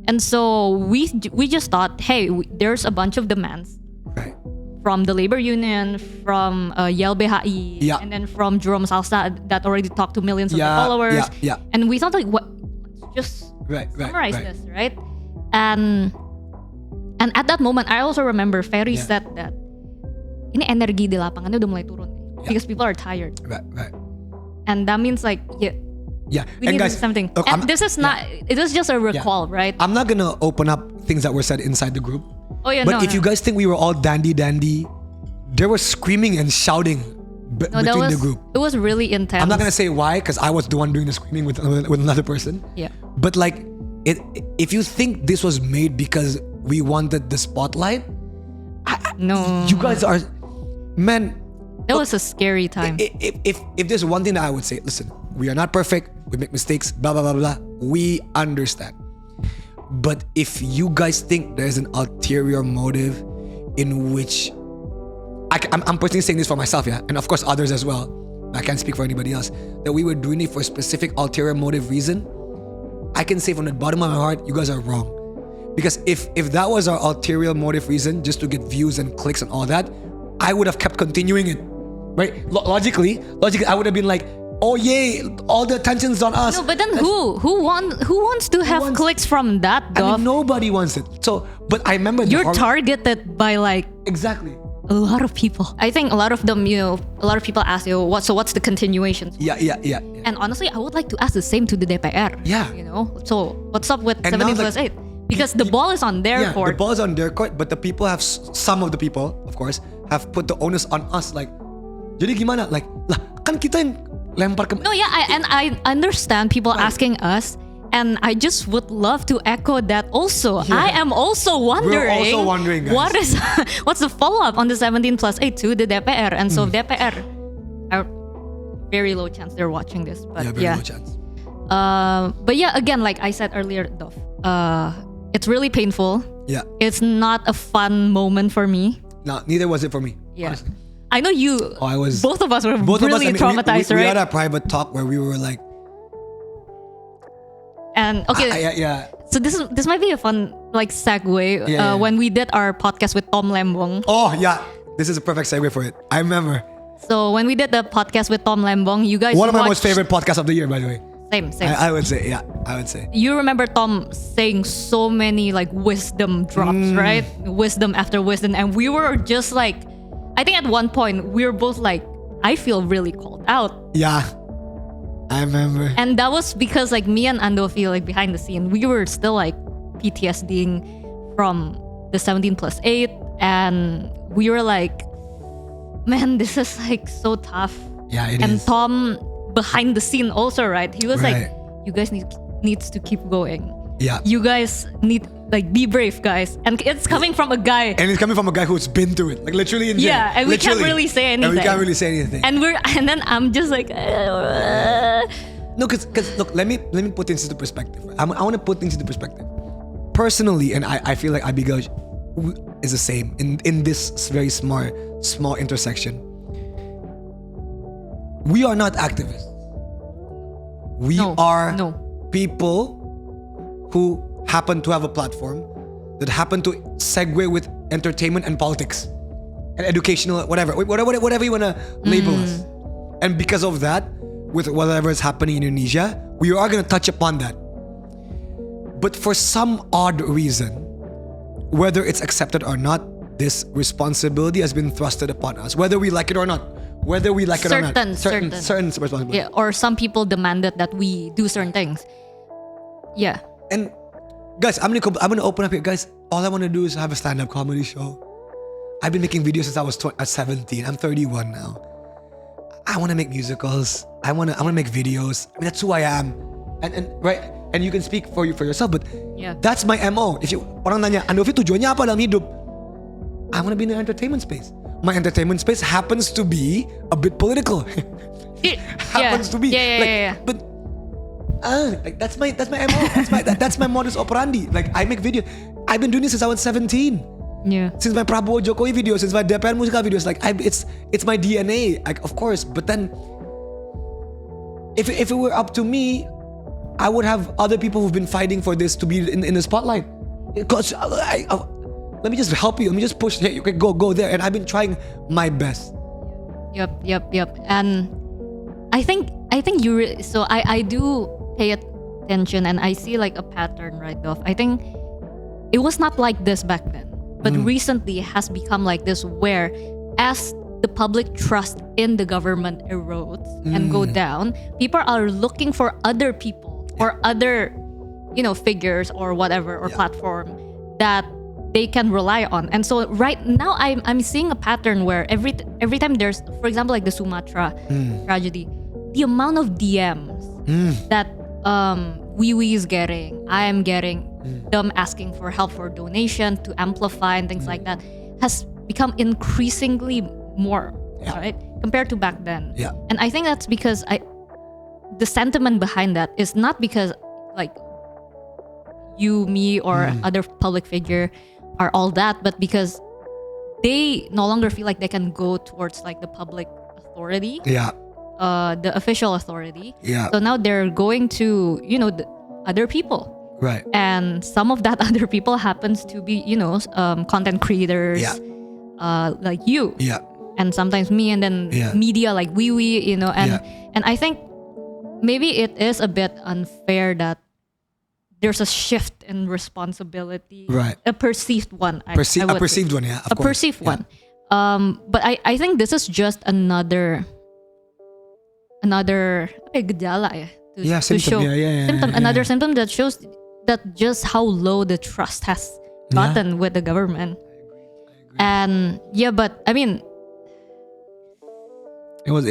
And so we just thought, hey, there's a bunch of demands. Right. From the labor union, from YLBHI, and then from Jerome Salsa that already talked to millions of followers. And we thought, like, what? Let's just summarize this, right? And at that moment, I also remember Ferry said that ini energi di lapangannya udah mulai turun because people are tired. Right. And that means, like, we need guys, something. Look, and this is not. It is just a recall, right? I'm not gonna open up things that were said inside the group. Oh yeah, but if you guys think we were all dandy, there was screaming and shouting between the group. It was really intense. I'm not gonna say why, because I was the one doing the screaming with another person. Yeah. But like, if you think this was made because we wanted the spotlight, no. You guys are, man. That was a scary time. If there's one thing that I would say, listen, we are not perfect. We make mistakes. Blah blah blah blah. We understand. But if you guys think there's an ulterior motive in which I'm personally saying this for myself, and of course others as well, I can't speak for anybody else, that we were doing it for a specific ulterior motive reason, I can say from the bottom of my heart, you guys are wrong. Because if that was our ulterior motive reason, just to get views and clicks and all that, I would have kept continuing it, right? Logically, I would have been like, oh yay, all the attention's on us. No, but then who wants to have clicks from that, Dov? I mean, nobody wants it. So, but I remember you're targeted by, like, exactly a lot of people. I think a lot of them, a lot of people ask you, what's the continuation? Yeah. And honestly, I would like to ask the same to the DPR. Yeah. So what's up with 17+8? Because the ball is on their court. The ball is on their court, but the people have, some of the people, of course, have put the onus on us. Like, jadi gimana? Like, lah, kan kita yang lempar ke. No, I understand people asking us, and I just would love to echo that also. I am also wondering. We're also wondering, guys. What's the follow-up on the 17+8 to the DPR? And so DPR are very low chance they're watching this. But very low chance. But yeah, again, like I said earlier, Dov, it's really painful. Yeah. It's not a fun moment for me. No, neither was it for me. Yeah. Honestly. I know you. Both of us were really traumatized, we right? had a private talk where we were like, and okay, yeah. So this might be a fun like segue. When we did our podcast with Tom Lembong. Oh yeah, this is a perfect segue for it. I remember. So when we did the podcast with Tom Lembong, you guys one of my most favorite podcasts of the year, by the way. Same. I would say, yeah. I would say. You remember Tom saying so many like wisdom drops, right? Wisdom after wisdom. And we were just like, I think at one point, we were both like, I feel really called out. Yeah. I remember. And that was because like me and Andovi, like behind the scene, we were still like PTSDing from the 17+8. And we were like, man, this is like so tough. Yeah, it is. And Tom, behind the scene also, right? He was like, you guys needs to keep going. Yeah. You guys need, like, be brave, guys. And it's coming from a guy. And it's coming from a guy who's been through it. Like, literally in jail. Yeah, and we can't really say anything. And then I'm just like... No, because look, let me put things into perspective. I want to put things into perspective. Personally, and I feel like Abigail is the same in this very small intersection. We are not activists. We are people who happen to have a platform that happen to segue with entertainment and politics and educational, whatever you want to label us. And because of that, with whatever is happening in Indonesia, we are going to touch upon that. But for some odd reason, whether it's accepted or not, this responsibility has been thrusted upon us, whether we like it or not. Whether we like it or not. Certain responsibility. Yeah, or some people demanded that we do certain things. Yeah. And guys, I'm gonna open up here. Guys, all I want to do is have a stand-up comedy show. I've been making videos since I was 17. I'm 31 now. I want to make musicals. I want to make videos. I mean, that's who I am. And right. And you can speak for yourself, but that's my MO. If you orang nanya, Andovi tujuannya apa dalam hidup? I want to be in the entertainment space. My entertainment space happens to be a bit political. Happens to be. But like that's my MO. That's my modus operandi. Like I make video. I've been doing this since I was 17. Yeah. Since my Prabowo Jokowi videos, since my DPR musical videos, like it's my DNA. Like of course, but then if it were up to me, I would have other people who've been fighting for this to be in the spotlight. Because let me just help you. Let me just push. Hey, you can go there. And I've been trying my best. Yep. And I think so I do pay attention and I see like a pattern right off. I think it was not like this back then, but recently it has become like this where as the public trust in the government erodes and go down, people are looking for other people or other, figures or whatever or platform that they can rely on. And so right now I'm seeing a pattern where every time there's, for example, like the Sumatra tragedy, the amount of DMs that WIUI is getting, I am getting, them asking for help for donation to amplify and things like that has become increasingly more, right? Compared to back then. Yeah. And I think that's because the sentiment behind that is not because like you, me, or other public figure are all that, but because they no longer feel like they can go towards like the public authority, the official authority. So now they're going to, the other people, right? And some of that other people happens to be, content creators, like you, and sometimes me, and then media like WIUI, and I think maybe it is a bit unfair that there's a shift in responsibility, right? A perceived one. A perceived one, yeah. A perceived one. But I think this is just another gejala symptom, show symptom, another symptom that shows that just how low the trust has gotten with the government. I agree. And but I mean, it was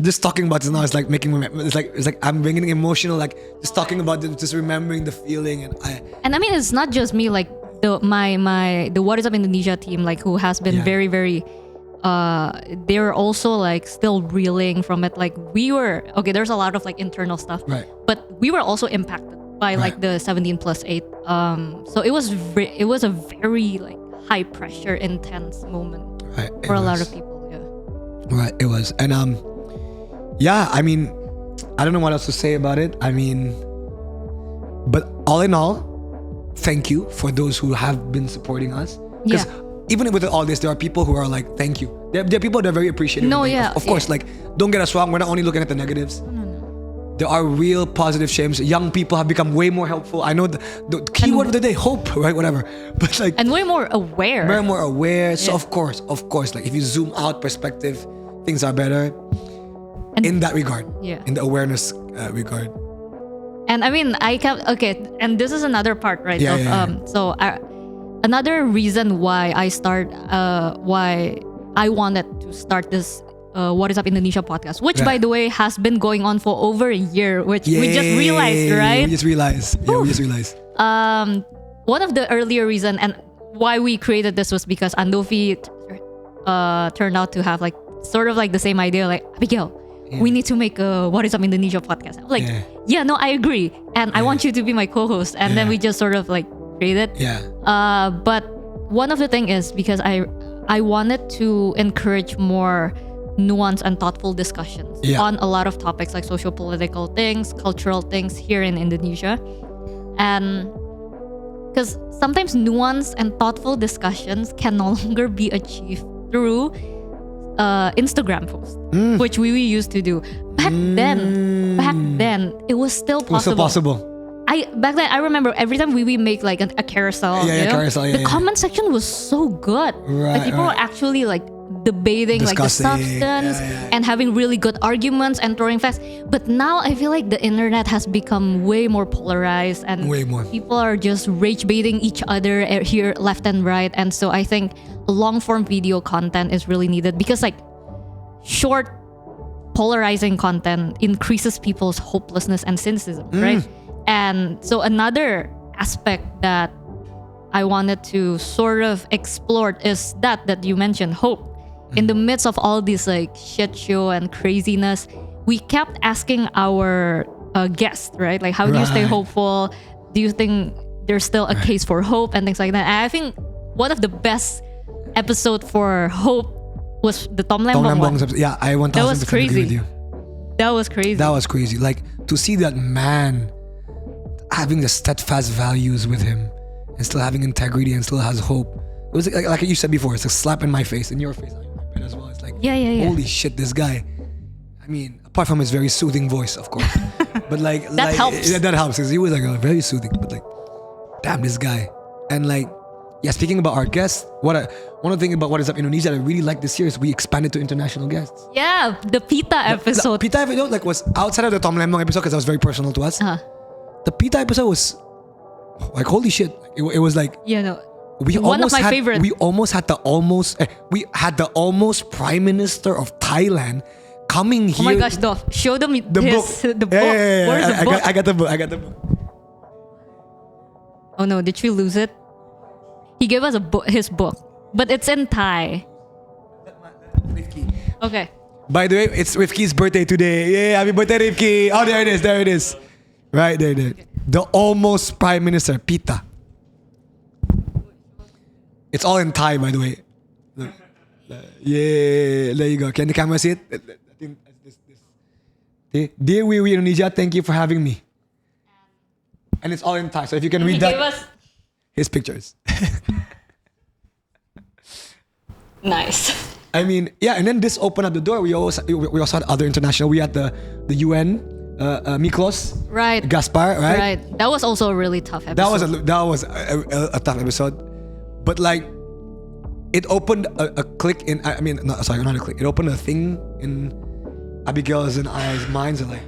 just talking about it now is like making me, it's like I'm getting emotional, like just talking about it, just remembering the feeling. And I mean, it's not just me, like the What Is Up Indonesia team, like who has been very, very they're also like still reeling from it. Like we were there's a lot of like internal stuff, right? But we were also impacted by like the 17+8. So it was a very like high pressure, intense moment for a lot of people. Right, it was. And yeah, I mean, I don't know what else to say about it. I mean, but all in all, thank you for those who have been supporting us. Because even with all this, there are people who are like, thank you. There are people that are very appreciative. No, Of course, like, don't get us wrong. We're not only looking at the negatives. There are real positive shames. Young people have become way more helpful. I know the keyword of the day, hope, right? Whatever. But like, and way more aware. Very more aware. So of course, like if you zoom out perspective, things are better. And in that regard. Yeah. In the awareness regard. And I mean, and this is another part, right? So another reason why why I wanted to start this What is Up Indonesia podcast, which by the way has been going on for over a year, which we just realized, right? We just realized. Yeah, we just realized. One of the earlier reason and why we created this was because Andovi turned out to have like sort of like the same idea, like, Abigail, we need to make a What is Up Indonesia podcast. I'm like, no, I agree. And I want you to be my co-host. And then we just sort of like created. But one of the thing is because I wanted to encourage more nuanced and thoughtful discussions on a lot of topics like socio-political things, cultural things here in Indonesia. And because sometimes nuanced and thoughtful discussions can no longer be achieved through Instagram posts, which we used to do. Back then, it was still possible. Back then, I remember every time we make like a carousel, the comment section was so good. Like people were actually like debating like the substance and having really good arguments and throwing facts. But now I feel like the internet has become way more polarized and people are just rage baiting each other here left and right. And so I think long form video content is really needed because like short polarizing content increases people's hopelessness and cynicism, right? And so another aspect that I wanted to sort of explore is that you mentioned, hope. In the midst of all this like shit show and craziness, we kept asking our guests, right? Like, how do you stay hopeful? Do you think there's still a case for hope and things like that? And I think one of the best episode for hope was the Tom Lembong one. Episode. Yeah, I 1000% agree with you. That was crazy. That was crazy. Like to see that man having the steadfast values with him and still having integrity and still has hope. It was like you said before, it's a slap in my face, in your face as well. It's like, holy shit, this guy. I mean, apart from his very soothing voice, of course, but like that helps. Yeah, that helps because he was like very soothing. But like, damn, this guy. And like, speaking about our guests, one of the things about What Is Up Indonesia that I really like this year is we expanded to international guests. Yeah, the Pita episode. The Pita episode like was outside of the Tom Lembong episode because that was very personal to us. The Pita episode was like, holy shit! It was like one of my favorites. We had the almost Prime Minister of Thailand coming here. Oh my gosh, Dov, show them the book. Where's the book? I got the book. Oh no, did you lose it? He gave us his book, but it's in Thai. Okay. By the way, it's Rifki's birthday today. Yeah, happy birthday, Rifki. Oh, there it is. Right there. Okay. The almost Prime Minister, Pita. It's all in Thai, by the way. Look. Yeah, there you go. Can the camera see it? I think this. Dear WIUI Indonesia, thank you for having me. And it's all in Thai, so if you can read that. Gave us his pictures. Nice. I mean, and then this opened up the door. We also had other international. We had the UN, Miklos, right? Gaspar, right? Right. That was also a really tough episode. That was a tough episode. But like, it opened a click in. Not a click. It opened a thing in Abigail's and I's minds. And like,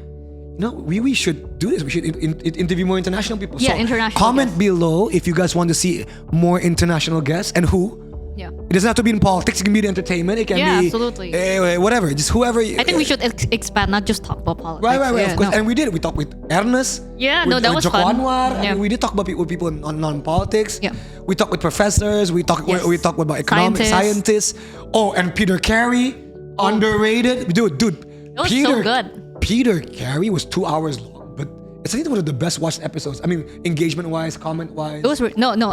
we should do this. We should interview more international people. Yeah, so international. Comment guests below if you guys want to see more international guests and who. Yeah. It doesn't have to be in politics. It can be in entertainment. It can be absolutely. Whatever. Just whoever. I think we should expand, not just talk about politics. Right. Of course. No. And we did. We talked with Ernest. Yeah. That was fun. Anwar. Yeah. We did talk about people in non-politics. Yeah. We talked with professors. We talked about economic scientists. Oh, and Peter Carey, underrated. Dude. It was so good. Peter Carey was 2 hours long, but it's I think one of the best watched episodes. I mean, engagement-wise, comment-wise. It was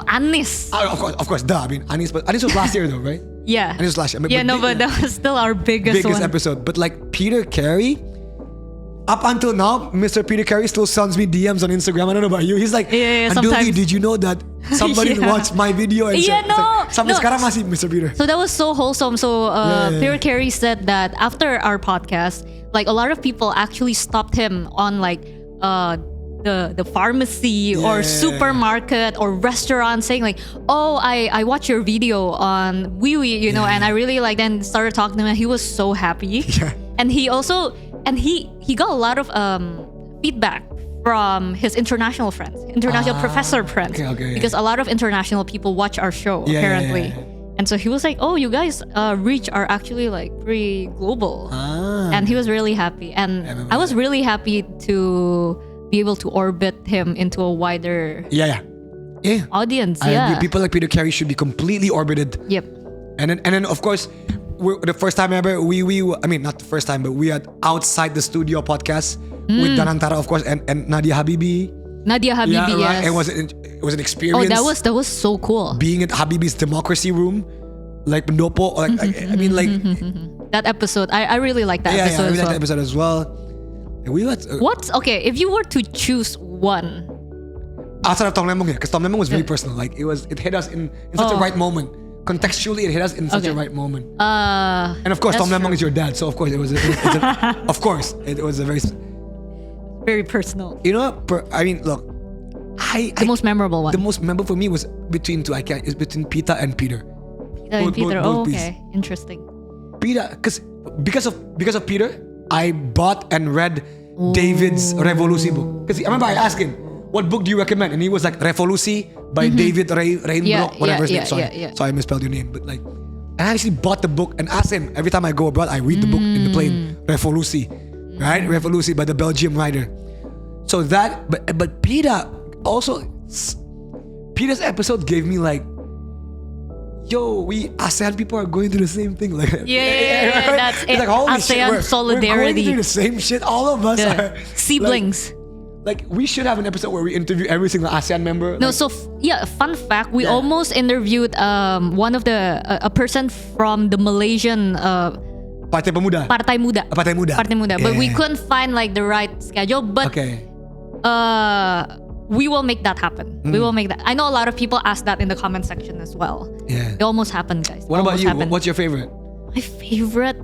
Anis. Of course, duh. I mean, Anis, but Anis was last year though, right? Yeah. And it was last year. But that was still our biggest one. episode. But like Peter Carey, up until now, Mr. Peter Carey still sends me DMs on Instagram. I don't know about you. He's like, Andovi, did you know that somebody watched my video? And sampai sekarang masih Mr. Peter. So that was so wholesome. So Peter Carey said that after our podcast, like a lot of people actually stopped him on like the pharmacy or supermarket or restaurant, saying like, oh, I watched your video on WIUI, you know, and I really like, then started talking to him, and he was so happy. And he also he got a lot of feedback from his international friends, professor friends, because a lot of international people watch our show apparently. And so he was like, oh, you guys reach are actually like pretty global. And he was really happy, and I was really happy to be able to orbit him into a wider audience. People like Peter Carey should be completely orbited. Yep. And then of course, the first time ever not the first time, but we had outside the studio podcast with Danantara, of course, and Nadia Habibi. Yes. It was an experience. Oh, that was so cool. Being at Habibi's democracy room, like Pendopo, that episode. I really like that episode. I really like that episode as well. What's okay? If you were to choose one, outside of Tom Lembong, because Tom Lembong was very personal. Like it hit us in such a right moment. Contextually, it hit us in such a right moment. And of course, Tom Lembong is your dad, so of course it was. Of course, it was a very personal. You know, look, the most memorable one. The most memorable for me was between two. It's between Pita and Peter. Both okay, interesting. Peter, because of Peter, I bought and read David's Revolusi book. Because I remember I asked him, what book do you recommend? And he was like, Revolusi by David Reinbrock, whatever his name. Sorry, I misspelled your name. But like, I actually bought the book and asked him, every time I go abroad, I read the book in the plane. Revolusi, right? Revolusi by the Belgian writer. So that, but Peter also, Peter's episode gave me like, yo, we ASEAN people are going through the same thing. Like, that's it. Like, holy ASEAN shit, solidarity. We're going through the same shit. All of us are siblings. Like we should have an episode where we interview every single ASEAN member. No, so fun fact, we almost interviewed one of a person from the Malaysian Partai Muda. But we couldn't find like the right schedule. But we will make that happen. We will make that. I know a lot of people ask that in the comment section as well. Yeah. It almost happened, guys. What about you? What's your favorite? My favorite?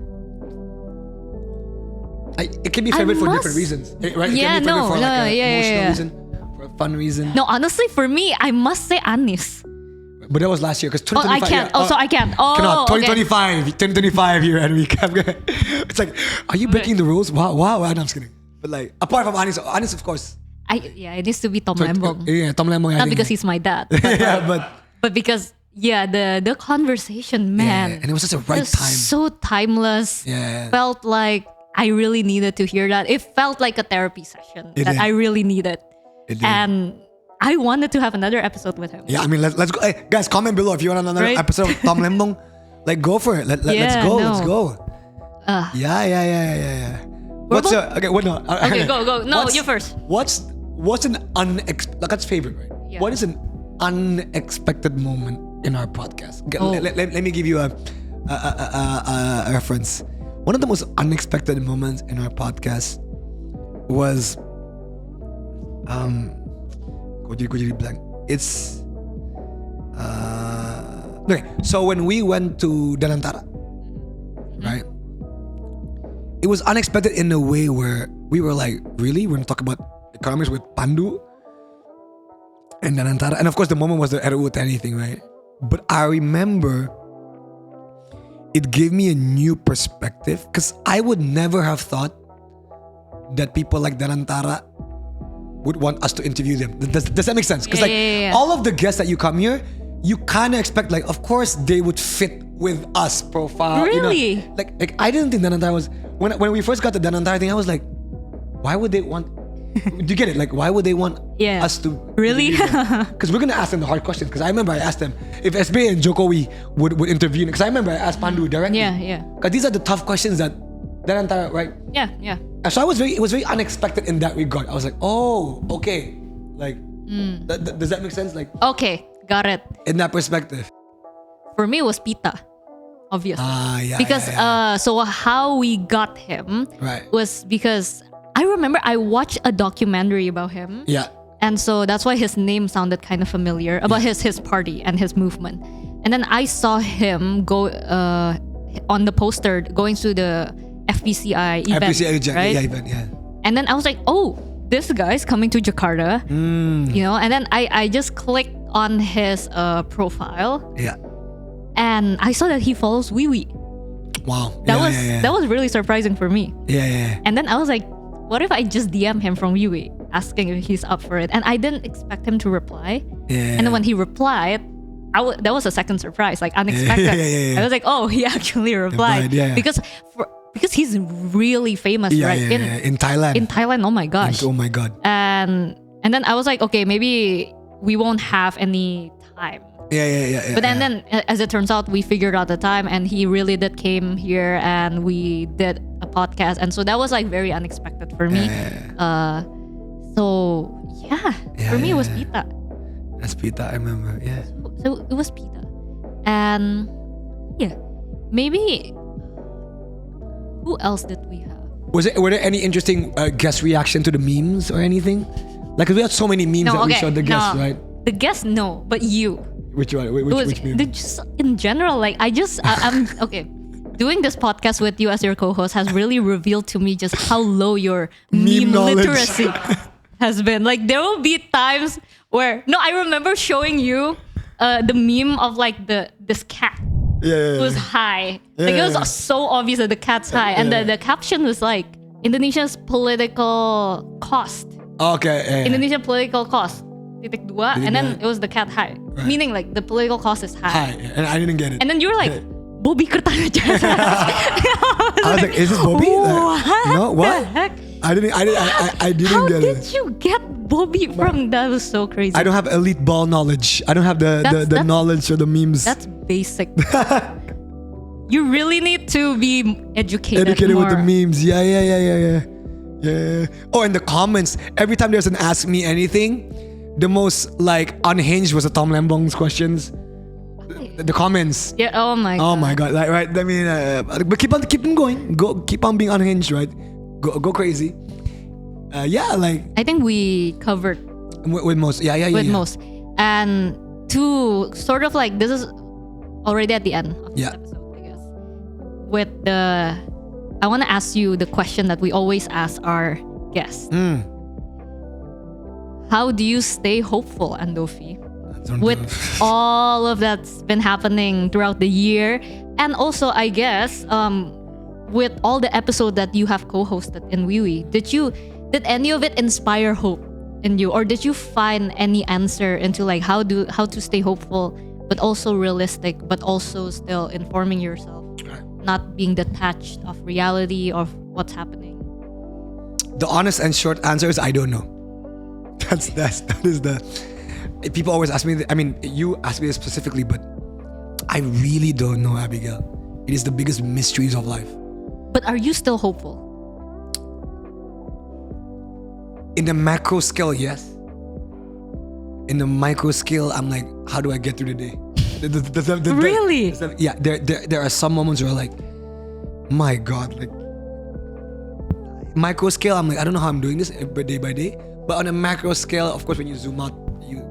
It can be favorite for different reasons, right? It can be favorite for like an emotional reason, for a fun reason. No, honestly, for me, I must say Anis. But that was last year, because 2025. I can't. I can't. Cannot. 2025 here, and we can't. It's like, are you breaking the rules? Wow. No, I'm just kidding. But like, apart from Anis, of course. It needs to be Tom Lembong. Yeah, Tom Lembong. Not because he's my dad. But because the conversation, man. Yeah, and it was such a right time. So timeless. Yeah. Felt like I really needed to hear that. It felt like a therapy session that I really needed. And I wanted to have another episode with him. Yeah, I mean, let's go. Hey, guys, comment below if you want another episode of Tom Lembong. Like, go for it. Let's go. Let's go. Yeah. What's go. No, you first. What's an unexpected? Like, that's favorite, right? Yeah. What is an unexpected moment in our podcast? Let me give you a reference. One of the most unexpected moments in our podcast was Kau jadi blank. It's okay. So when we went to Danantara, right? It was unexpected in a way where we were like, really? We're gonna talk about economics with Pandu and Danantara, and of course the moment was the RUU anything, right? But I remember it gave me a new perspective, because I would never have thought that people like Danantara would want us to interview them. Does that make sense? Because all of the guests that you come here, you kind of expect, like, of course they would fit with us profile. Really? You know? Like I didn't think Danantara was, when we first got the Danantara thing, I was like, why would they want? Do you get it? Like, why would they want us to? Really? Because we're gonna ask them the hard questions. Because I remember I asked them if SB and Jokowi would intervene. Because I remember I asked Pandu directly. Yeah. Because these are the tough questions that Danantara, right? Yeah. So it was very unexpected in that regard. I was like, oh, okay. Like, does that make sense? Like, okay, got it. In that perspective. For me, it was Pita. obviously. Yeah. Because so how we got him was because I remember I watched a documentary about him. Yeah. And so that's why his name sounded kind of familiar about his party and his movement. And then I saw him go on the poster going to the FPCI event. Right? Event, yeah. And then I was like, oh, this guy's coming to Jakarta. You know, and then I just clicked on his profile. Yeah. And I saw that he follows WIUI. Wow. That was really surprising for me. Yeah. And then I was like, what if I just DM him from WIUI asking if he's up for it? And I didn't expect him to reply. Yeah. And then when he replied, that was a second surprise, like unexpected. Yeah. I was like, oh, he actually replied. Because he's really famous, right? In Thailand. In Thailand, oh my gosh. Oh my god. And then I was like, okay, maybe we won't have any time. Yeah. But then as it turns out, we figured out the time, and he really did came here, and we did a podcast, and so that was like very unexpected for me. For me it was Pita. That's Pita, I remember. Yeah. So it was Pita, and maybe who else did we have? Were there any interesting guest reaction to the memes or anything? Like, 'cause we had so many memes we showed the guests, right? The guests, no, but you. Which one? Which meme? Just in general, like I'm okay. Doing this podcast with you as your co-host has really revealed to me just how low your meme literacy has been. Like, there will be times where I remember showing you the meme of like this cat. It was high. Like, it was so obvious that the cat's high, and the caption was like Indonesia's political cost. Okay. Indonesian political cost. Titik dua, and then it was the cat high, meaning like the political cost is high. And I didn't get it. And then you were like, Bobby Kertanegara. I was like, is this Bobby? What? The heck? I didn't get it. How did you get Bobby from? That was so crazy. I don't have elite ball knowledge. I don't have the knowledge or the memes. That's basic. You really need to be educated more. With the memes. Yeah. Oh, and the comments. Every time there's an Ask Me Anything, the most like unhinged was the Tom Lembong's questions. The comments. Yeah. Oh my god. Oh my god. Like, right. I mean, but keep on going. Keep on being unhinged. Right. Go crazy. Like. I think we covered. With most. Yeah. With most. And to sort of like, this is already at the end of this episode, I guess. With I want to ask you the question that we always ask our guests. How do you stay hopeful, Andovi? With all of that's been happening throughout the year, and also I guess with all the episodes that you have co-hosted in WIUI, did any of it inspire hope in you, or did you find any answer into like how to stay hopeful but also realistic, but also still informing yourself, not being detached of reality of what's happening? The honest and short answer is I don't know. That is the. People always ask me. I mean, you asked me this specifically, but I really don't know, Abigail. It is the biggest mysteries of life. But are you still hopeful? In the macro scale, yes. In the micro scale, I'm like, how do I get through the day? Really? Yeah. There are some moments where like, my God, like micro scale, I'm like, I don't know how I'm doing this day by day. But on a macro scale, of course, when you zoom out, you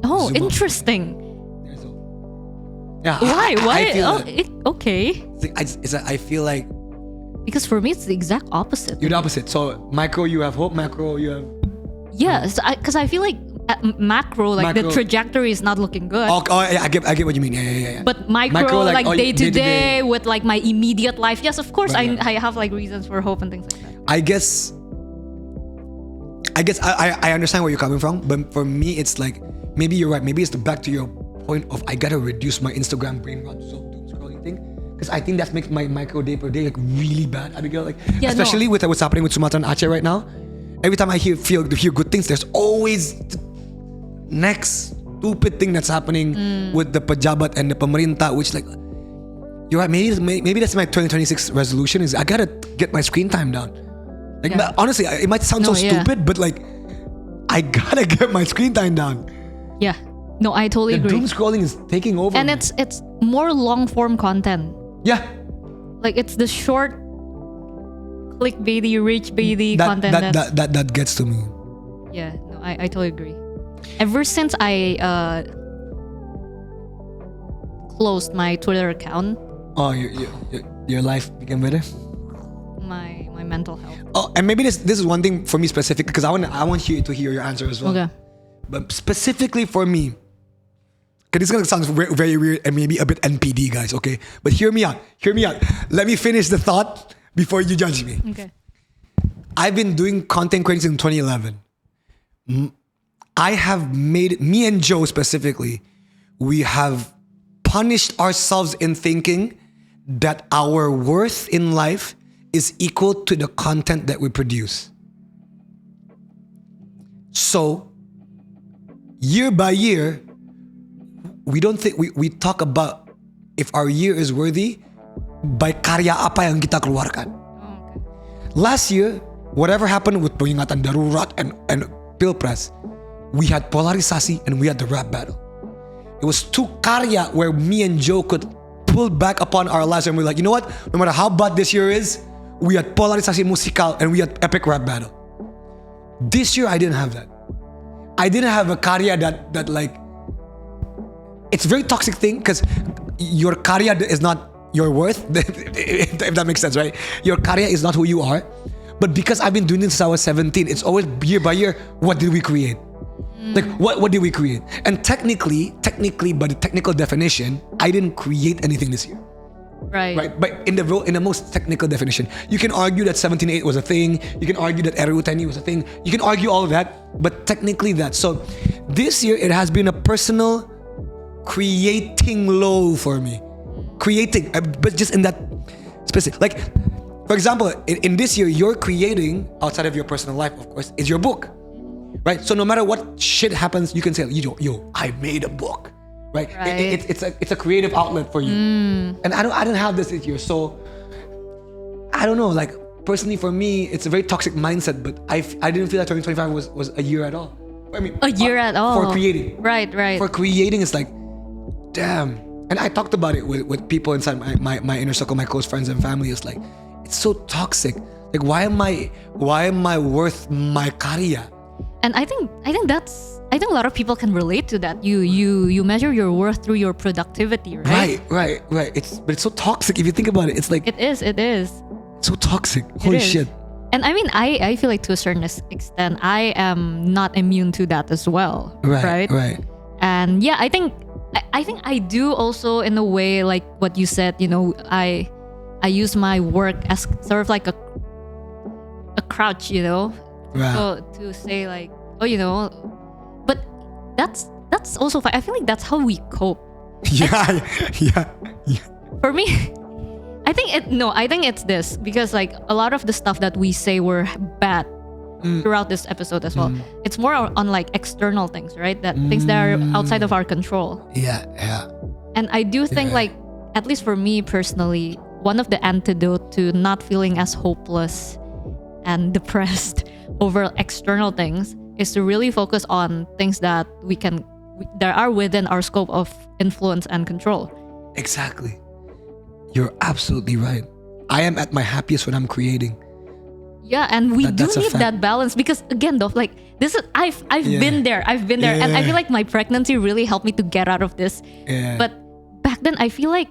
oh, interesting. Yeah. Why? Okay. I feel like, because for me it's the exact opposite. You're the opposite. So micro, you have hope. Macro, you have. Yeah, because I feel like at macro, the trajectory is not looking good. Yeah, I get what you mean. Yeah. But micro like day to day with like my immediate life. Yes, of course, I have like reasons for hope and things like that. I guess I understand where you're coming from, but for me it's like, maybe you're right. Maybe it's back to your point of I gotta reduce my Instagram brain rot doom scrolling thing, because I think that makes my micro day per day like really bad, Abigail. Like, especially with what's happening with Sumatra and Aceh right now. Every time I hear good things, there's always the next stupid thing that's happening with the pejabat and the pemerintah, which like, you're right. Maybe that's my 2026 resolution is I gotta get my screen time down. Like, honestly, it might sound stupid, but like, I gotta get my screen time down. Yeah. No, I totally agree. Doom scrolling is taking over. And it's more long form content. Yeah. Like it's the short, clickbaity, rich baity content that gets to me. Yeah, no, I totally agree. Ever since I closed my Twitter account, your life became better. My mental health. Oh, and maybe this is one thing for me specific, because I want you to hear your answer as well. Okay. But specifically for me, because this is gonna sound very, very weird and maybe a bit NPD, guys. Okay, but hear me out. Let me finish the thought before you judge me. Okay. I've been doing content creation in 2011. I have made, me and Joe specifically, we have punished ourselves in thinking that our worth in life is equal to the content that we produce. So, year by year, we don't think, we talk about if our year is worthy by karya apa yang kita keluarkan. Okay. Last year, whatever happened with Peringatan Darurat and Pilpres, we had polarisasi and we had the rap battle. It was two karya where me and Joe could pull back upon our lives and we're like, you know what? No matter how bad this year is, we had polarisasi musical and we had epic rap battle. This year, I didn't have that. I didn't have a karya that like, it's a very toxic thing because your karya is not your worth, if that makes sense, right? Your karya is not who you are. But because I've been doing this since I was 17, it's always year by year, what did we create? Like, what did we create? And technically, by the technical definition, I didn't create anything this year. Right. But in the most technical definition, you can argue that 17.8 was a thing. You can argue that RUU was a thing. You can argue all of that, but technically that. So this year, it has been a personal creating low for me. Creating, but just in that specific, like, for example, in this year, you're creating outside of your personal life, of course, is your book, right? So no matter what shit happens, you can say, yo, I made a book, right? It's a creative outlet for you, and I don't have this year, so I don't know. Like personally, for me, it's a very toxic mindset. But I didn't feel that 2025 was a year at all. I mean, a year at all for creating, right? For creating, it's like, damn. And I talked about it with people inside my inner circle, my close friends and family. It's like, it's so toxic. Like, why am I worth my karya? And I think a lot of people can relate to that. You measure your worth through your productivity, right? Right. But it's so toxic if you think about it. It's like it is. It's so toxic. Holy shit. And I mean, I feel like to a certain extent, I am not immune to that as well. Right. And yeah, I think I do also, in a way, like what you said, I use my work as sort of like a crouch, Right. So to say like, but that's also fine. I feel like that's how we cope. Yeah. For me, I think it's this, because like a lot of the stuff that we say were bad throughout this episode as well. It's more on like external things, right? That things that are outside of our control. Yeah. And I do think like, at least for me personally, one of the antidote to not feeling as hopeless and depressed over external things is to really focus on things that that are within our scope of influence and control. Exactly. You're absolutely right. I am at my happiest when I'm creating. Yeah, and we do need that balance, because again, though, like this is I've been there, and I feel like my pregnancy really helped me to get out of this. Yeah. But back then, I feel like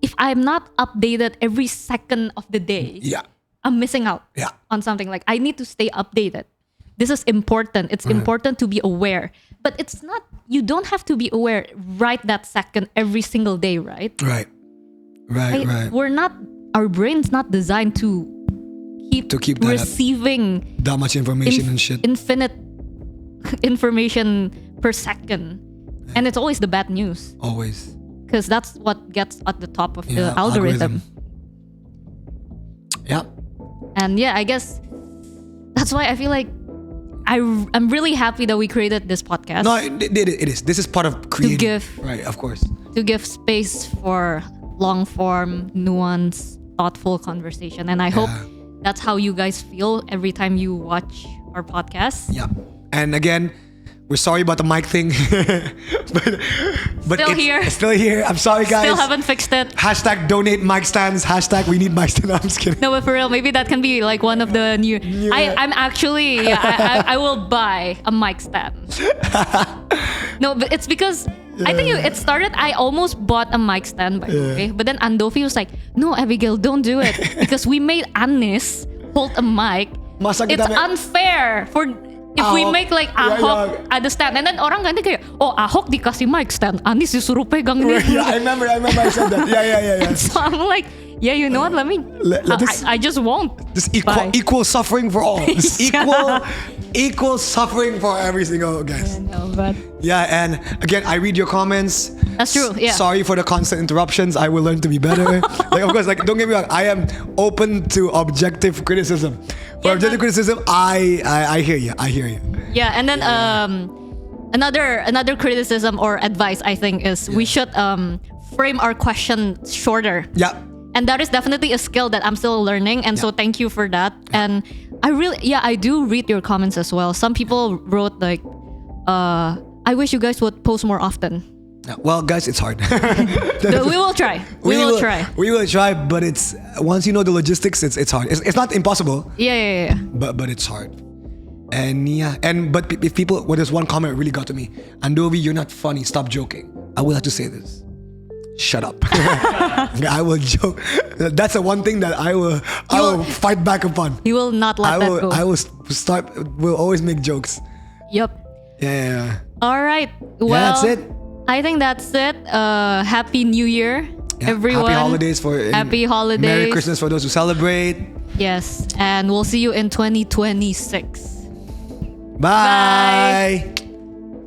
if I'm not updated every second of the day, I'm missing out on something. Like I need to stay updated. This is important. It's important to be aware, but it's not. You don't have to be aware right that second every single day, right? Right. We're not. Our brain's not designed to keep receiving that much information and shit. Infinite information per second, and it's always the bad news. Always. Because that's what gets at the top of the algorithm. Yeah. And yeah, I guess that's why I feel like I'm really happy that we created this podcast. No, it is. This is part of creating. Right, of course. To give space for long form, nuanced, thoughtful conversation. And I hope that's how you guys feel every time you watch our podcast. Yeah. And again, we're sorry about the mic thing. But Still here. It's still here. I'm sorry, guys. Still haven't fixed it. Hashtag donate mic stands. Hashtag we need mic stands. No, I'm just kidding. No, but for real, maybe that can be like one of the new. I'm actually, I will buy a mic stand. No, but it's because I think it started. I almost bought a mic stand, by the way. But then Andovi was like, "No, Abigail, don't do it because we made Anis hold a mic. It's unfair for." If we make like Ahok at the stand, and then orang ganti kayak, oh Ahok dikasih mic stand, Anis disuruh pegang ini. Yeah, I remember I said that. Yeah. So I'm like, yeah, you know what? Let me. I just won't. Just equal suffering for all. Just equal suffering for every single guest. But yeah, and again, I read your comments. That's true. Yeah. Sorry for the constant interruptions. I will learn to be better. Like, of course, like don't get me wrong. I am open to objective criticism. For objective criticism, I hear you. Yeah, and then another criticism or advice I think is we should frame our question shorter. Yeah. And that is definitely a skill that I'm still learning, and so thank you for that. And I do read your comments as well. Some people wrote like, I wish you guys would post more often. Well, guys, it's hard. We will try. We will try. But it's once you know the logistics, it's hard. It's not impossible. Yeah. But it's hard. But if people, there's one comment that really got to me. Andovi, you're not funny. Stop joking. I will have to say this. Shut up. I will joke. That's the one thing that I will fight back upon. You will not let that go. I will will always make jokes. Yep. Yeah. All right. Well, that's it. I think that's it. Happy New Year, everyone. Happy holidays. Merry Christmas for those who celebrate. Yes. And we'll see you in 2026. Bye.